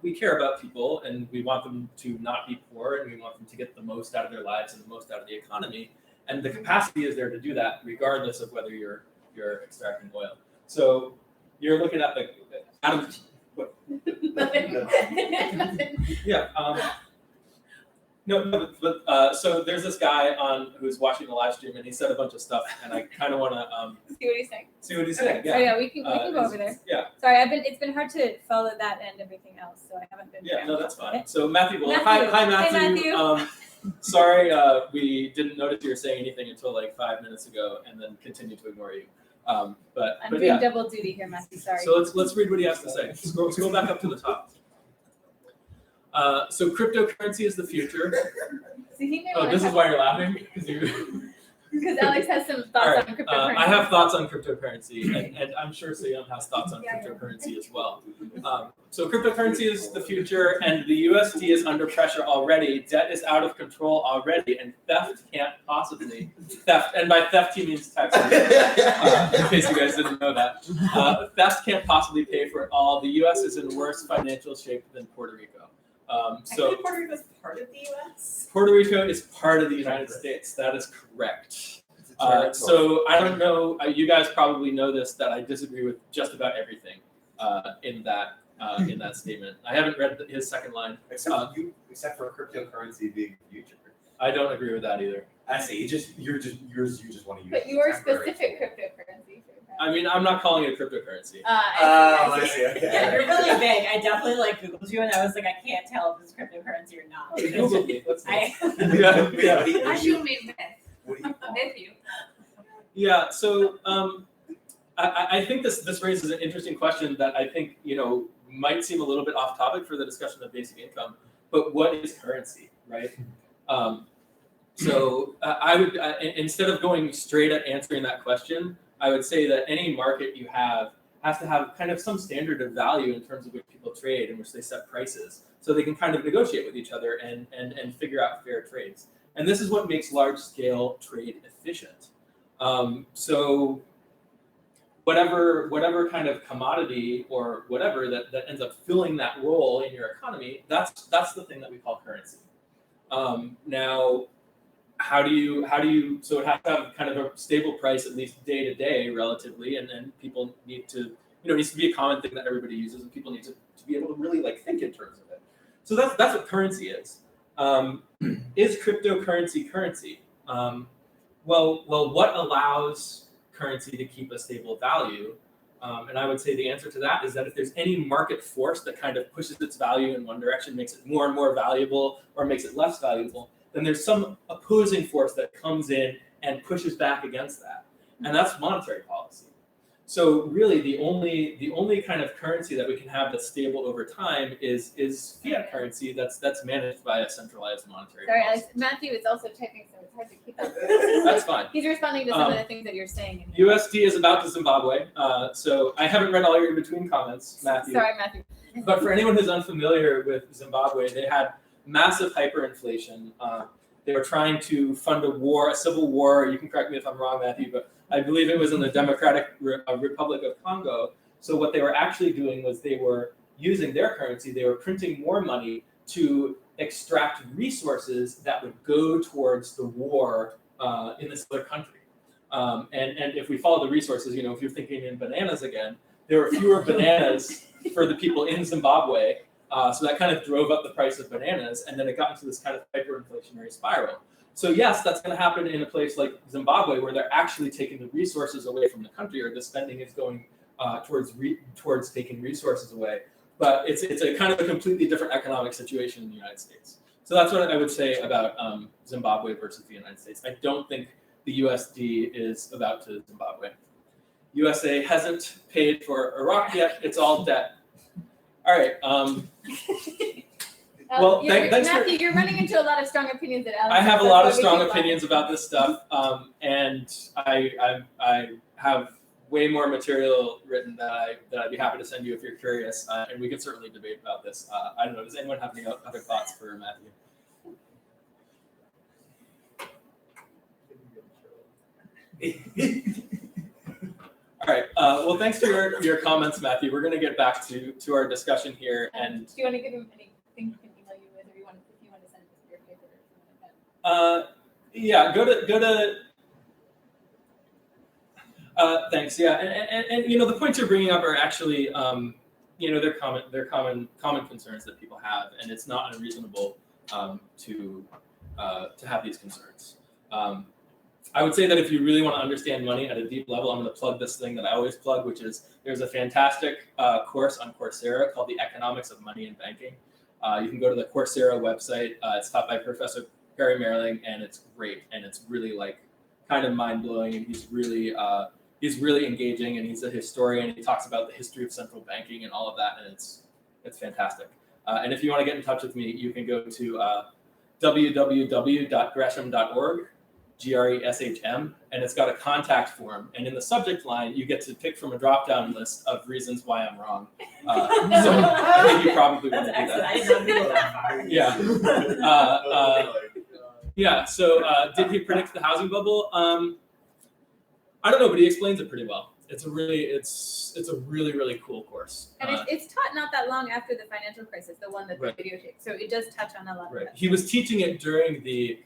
we care about people and we want them to not be poor, and we want them to get the most out of their lives and the most out of the economy. And the capacity is there to do that regardless of whether you're extracting oil. So you're looking at the Adam. What? Yeah. No, so there's this guy who's watching the live stream, and he said a bunch of stuff, and I kind of want to See what he's saying. see what he's saying. Yeah. Oh yeah, we can go over there. Yeah. Sorry, it's been hard to follow that and everything else, so I haven't been. Yeah. No, that's fine. Okay. So Matthew, Matthew. Hi Matthew. Hey, Matthew. Sorry, we didn't notice you were saying anything until like 5 minutes ago, and then continued to ignore you. But I'm but doing yeah. double duty here, Matthew. Sorry. So let's read what he has to say. Scroll back up to the top. So cryptocurrency is the future. So he may Oh, wanna this is have- why you're laughing? Because Alex has some thoughts All right. on cryptocurrency. I have thoughts on cryptocurrency, and I'm sure Sayum has thoughts on Yeah, cryptocurrency as well. So cryptocurrency is the future, and the USD is under pressure already. Debt is out of control already, and theft can't possibly and by theft he means taxes. In case you guys didn't know that, theft can't possibly pay for it all. The U.S. is in worse financial shape than Puerto Rico. So Puerto Rico is part of the U.S. Puerto Rico is part of the United States. That is correct. So I don't know. You guys probably know this, that I disagree with just about everything in that statement. I haven't read his second line. Except for cryptocurrency being the future. I don't agree with that either. I see. You just want to use. But your temporary. specific cryptocurrency. I mean, I'm not calling it a cryptocurrency. I see. Okay. Yeah, you're really big. I definitely Googled you, and I was like, I can't tell if it's cryptocurrency or not. Google me. Let's I, yeah. I should mean Beth. What do you call it? Matthew. Yeah. So I think this raises an interesting question that I think might seem a little bit off topic for the discussion of basic income. But what is currency, right? So I would instead of going straight at answering that question, I would say that any market you have has to have kind of some standard of value in terms of which people trade, in which they set prices, so they can kind of negotiate with each other and figure out fair trades. And this is what makes large-scale trade efficient. So whatever kind of commodity or whatever that ends up filling that role in your economy, that's the thing that we call currency. Now, how do you so it has to have kind of a stable price, at least day to day relatively, and then people need to, it needs to be a common thing that everybody uses, and people need to be able to really think in terms of it. So that's what currency is. Is cryptocurrency currency? Well, what allows currency to keep a stable value? And I would say the answer to that is that if there's any market force that kind of pushes its value in one direction, makes it more and more valuable, or makes it less valuable, then there's some opposing force that comes in and pushes back against that. And that's monetary policy. So really the only kind of currency that we can have that's stable over time is fiat currency that's managed by a centralized monetary Sorry, policy. Alex. Matthew is also typing, so it's hard to keep up. That's fine. He's responding to some of the things that you're saying. USD is about to Zimbabwe. So I haven't read all your in-between comments, Matthew. Sorry, Matthew. But for anyone who's unfamiliar with Zimbabwe, they had massive hyperinflation. They were trying to fund a civil war. You can correct me if I'm wrong, Matthew, but I believe it was in the Democratic Republic of Congo. So what they were actually doing was they were using their currency. They were printing more money to extract resources that would go towards the war in this other country. And if we follow the resources, you know, if you're thinking in bananas again, there were fewer bananas for the people in Zimbabwe. So that kind of drove up the price of bananas, and then it got into this kind of hyperinflationary spiral. So yes, that's going to happen in a place like Zimbabwe, where they're actually taking the resources away from the country, or the spending is going towards taking resources away. But it's a kind of a completely different economic situation in the United States. So that's what I would say about Zimbabwe versus the United States. I don't think the USD is about to Zimbabwe. USA hasn't paid for Iraq yet. It's all debt. All right. Well, thanks Matthew, you're running into a lot of strong opinions that Alex. I have a lot of strong opinions about this stuff, and I have way more material written that I'd be happy to send you if you're curious, and we can certainly debate about this. I don't know. Does anyone have any other thoughts for Matthew? All right. Well, thanks for your comments, Matthew. We're going to get back to our discussion here. And do you want to give him anything he can email you with, or if you want to send it to your paper or something like that? Yeah. Go to. Thanks. Yeah. And you know, the points you're bringing up are actually you know, they're common concerns that people have, and it's not unreasonable to have these concerns. I would say that if you really want to understand money at a deep level, I'm going to plug this thing that I always plug, which is there's a fantastic course on Coursera called The Economics of Money and Banking. You can go to the Coursera website. It's taught by Professor Perry Merling, and it's great. And it's really like kind of mind blowing. And he's really engaging, and he's a historian. He talks about the history of central banking and all of that, and it's fantastic. And if you want to get in touch with me, you can go to www.gresham.org. GRESHM, and it's got a contact form. And in the subject line, you get to pick from a drop-down list of reasons why I'm wrong. So I think you probably want to do that. I did not go that far. Yeah. Yeah. So did he predict the housing bubble? I don't know, but he explains it pretty well. It's a really cool course. And it's taught not that long after the financial crisis, the one that the video taped. So it does touch on a lot of that. He was teaching it during the.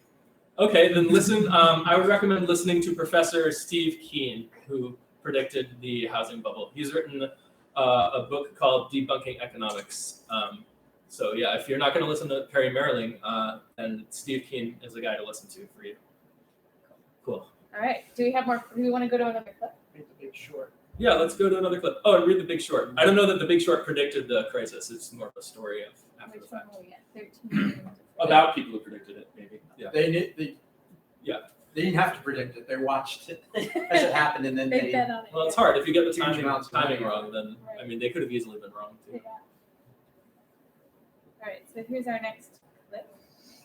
Okay, then listen. I would recommend listening to Professor Steve Keen, who predicted the housing bubble. He's written a book called Debunking Economics. So yeah, if you're not going to listen to Perry Merling, then Steve Keen is the guy to listen to for you. Cool. All right. Do we have more? Do we want to go to another clip? Read The Big Short. Yeah, let's go to another clip. Oh, and read The Big Short. I don't know that The Big Short predicted the crisis. It's more of a story of after the fact. About people who predicted it, maybe. Yeah. They didn't have to predict it. They watched it as it happened, and then Well, it's hard if you get the timing wrong. Then I mean, they could have easily been wrong too. Yeah. All right. So here's our next clip.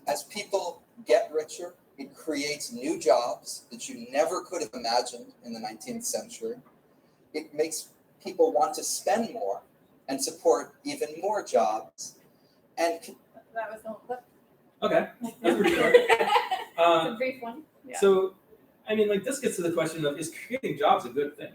As people get richer, it creates new jobs that you never could have imagined in the 19th century. It makes people want to spend more and support even more jobs. And that was the whole clip. Okay, that's pretty short. It's a brief one. Yeah. So, I mean, like, this gets to the question of, is creating jobs a good thing?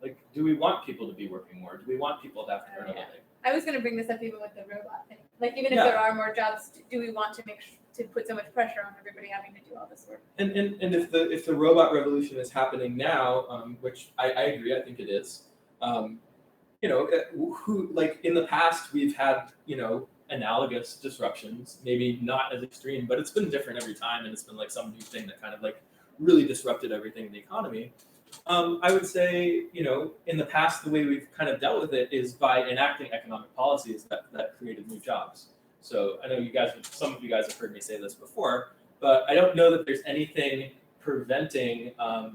Like, do we want people to be working more? Do we want people to have to earn a living? I was going to bring this up even with the robot thing. Like, even if there are more jobs, do we want to to put so much pressure on everybody having to do all this work? And if the robot revolution is happening now, which I agree, I think it is. You know, who, like, in the past we've had, you know, analogous disruptions, maybe not as extreme, but it's been different every time, and it's been like some new thing that kind of like really disrupted everything in the economy. I would say, you know, in the past, the way we've kind of dealt with it is by enacting economic policies that created new jobs. So I know some of you guys have heard me say this before, but I don't know that there's anything preventing our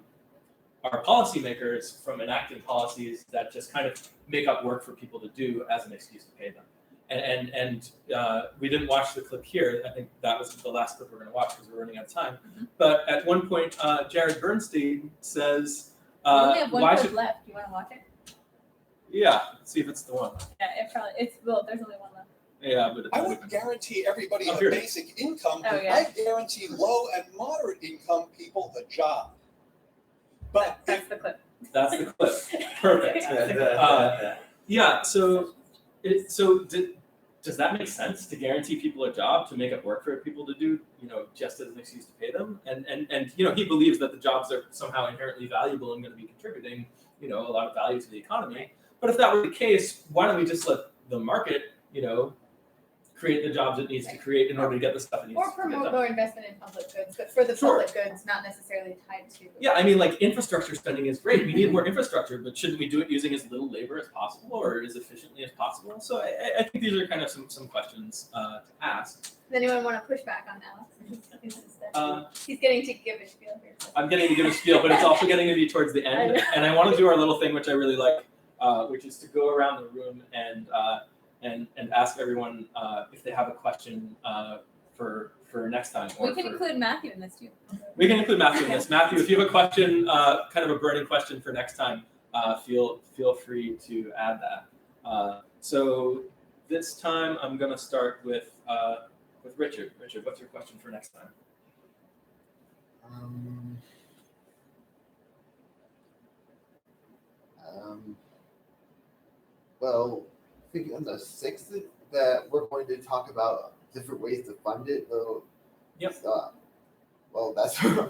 policymakers from enacting policies that just kind of make up work for people to do as an excuse to pay them. And we didn't watch the clip here. I think that was the last clip we're going to watch because we're running out of time. Mm-hmm. But at one point, Jared Bernstein says, we only have one clip left. Do you want to watch it? Yeah, let's see if it's the one. Yeah, there's only one left. Yeah, but I would guarantee everybody a basic income. I guarantee low and moderate income people a job. But that's the clip. That's the clip. Perfect. Yeah. So does that make sense to guarantee people a job, to make it work for people to do, just as an excuse to pay them? And he believes that the jobs are somehow inherently valuable and going to be contributing, a lot of value to the economy. But if that were the case, why don't we just let the market, create the jobs it needs to create in order to get the stuff it needs Or to get promote done? more investment in public goods, but for the public goods, not necessarily tied to. Yeah, I mean, like, infrastructure spending is great. We need more infrastructure, but shouldn't we do it using as little labor as possible or as efficiently as possible? So I think these are kind of some questions to ask. Does anyone want to push back on Alex? He's getting to give a spiel here. I'm getting to give a spiel, but it's also getting to be towards the end. And I want to do our little thing, which I really like, which is to go around the room and ask everyone if they have a question for next time. We can include Matthew in this too. We can include Matthew in this. Matthew, if you have a question, kind of a burning question for next time, feel free to add that. So this time I'm going to start with Richard. Richard, what's your question for next time? Well, I think on the 6th that we're going to talk about different ways to fund it. Though. Yep. Well, that's my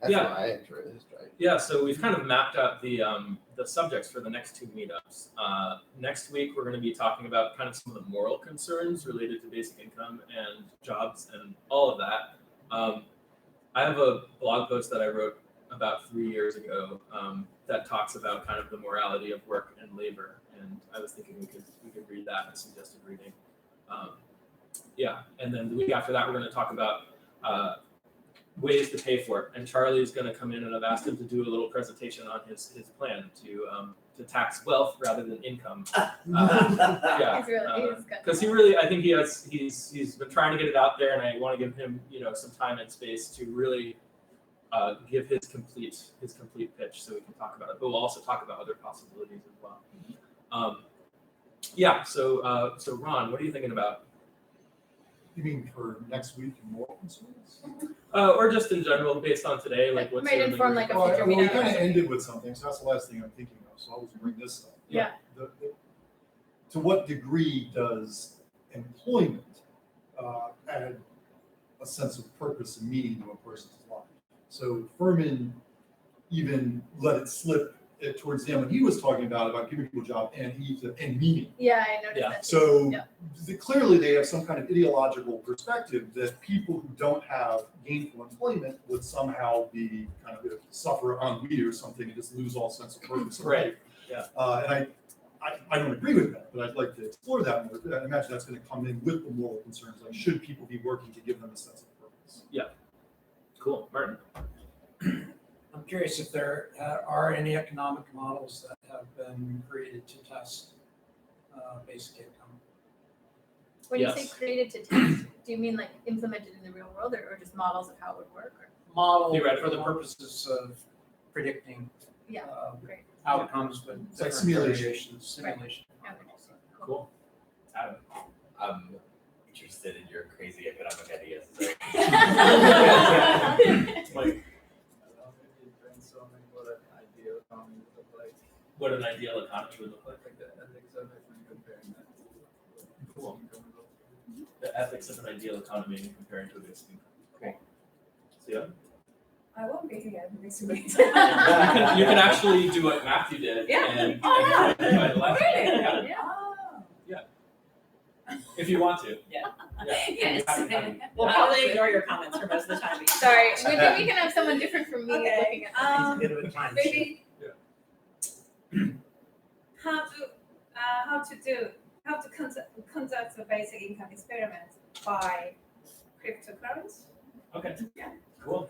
interest, right? Yeah. So we've kind of mapped out the subjects for the next 2 meetups. Next week we're going to be talking about kind of some of the moral concerns related to basic income and jobs and all of that. I have a blog post that I wrote about 3 years ago that talks about kind of the morality of work and labor, and I was thinking we could read that as suggested reading. And then the week after that, we're going to talk about ways to pay for it. And Charlie's going to come in, and I've asked him to do a little presentation on his plan to tax wealth rather than income. Because I think he's been trying to get it out there, and I want to give him some time and space to really give his complete pitch, so we can talk about it. But we'll also talk about other possibilities as well. So Ron, what are you thinking about? You mean for next week in moral concerns? Or just in general, based on today, like what's might inform like a future we meetup. kind of ended with something, so that's the last thing I'm thinking of. So I'll just bring this up. Yeah. To what degree does employment add a sense of purpose and meaning to a person's life? So Furman even let it slip towards the end when he was talking about giving people a job and meaning. Yeah, I noticed that. So clearly they have some kind of ideological perspective that people who don't have gainful employment would somehow be kind of suffer ennui or something and just lose all sense of purpose. Right. Yeah. And I don't agree with that, but I'd like to explore that more. I imagine that's going to come in with the moral concerns. Like, should people be working to give them a sense of purpose? Yeah. Cool. Martin. I'm curious if there are any economic models that have been created to test basic income. When you say created to test, do you mean like implemented in the real world, or just models of how it would work? Or? Model for the purposes of predicting outcomes with like simulation. Right. Cool. Adam. I'm interested in your crazy economic ideas. Like, what an ideal economy would look like. What an ideal economy would look like. Like the ethics of it when comparing that to Cool. income level. The ethics of an ideal economy and comparing to a basic income. Cool. So yeah. I won't be here next week. You can actually do what Matthew did. Yeah. And Really? Yeah. If you want to. Yeah. Yes. We'll probably ignore your comments for most of the time. Sorry, maybe we can have someone different from me looking at It's a bit of a time Maybe how to conduct the basic income experiment by cryptocurrency. Okay. Yeah. Cool.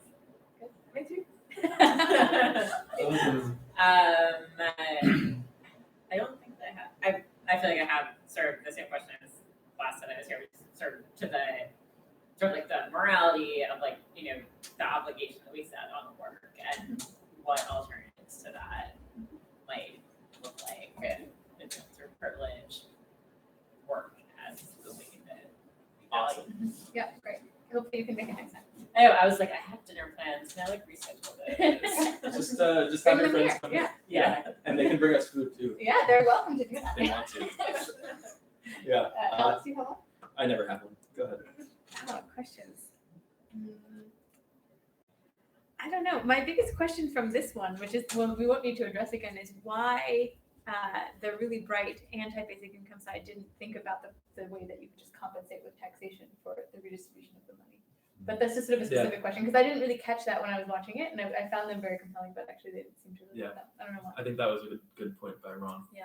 Me too. I don't think that I have. I feel like I have sort of the same question as last time I was here, sort of to the morality of the obligation that we set on work and what alternatives to that might look like in terms of privilege work as the way that we value. Yeah, great. Hopefully you can make it next time. I was like, I have dinner plans, and I rescheduled it. Just Bring have your them friends here. come Yeah. in. Yeah. And they can bring us food too. Yeah, they're welcome to do that. If they want to. Yeah. Alex, do you have one? I never have one. Go ahead. Oh, questions. I don't know. My biggest question from this one, which is one we won't need to address again, is why the really bright anti-basic income side didn't think about the way that you could just compensate with taxation for the redistribution of the money. But that's just sort of a specific question, because I didn't really catch that when I was watching it, and I found them very compelling, but actually they didn't seem to really know that. I don't know why. I think that was a good point by Ron. Yeah.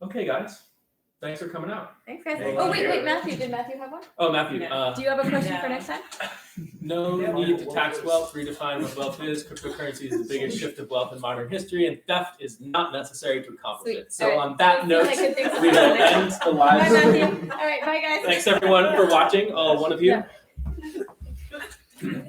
Okay, guys. Thanks for coming out. Thanks, guys. Thank Oh, you. wait, Matthew. Did Matthew have one? Oh, Matthew. Do you have a question for next time? No need to tax wealth, redefine what wealth is. Cryptocurrency is the biggest shift of wealth in modern history, and theft is not necessary to accomplish it. So on that note, we will end the live. Bye, Matthew. All right, bye, guys. Thanks everyone for watching, all one of you. Yeah.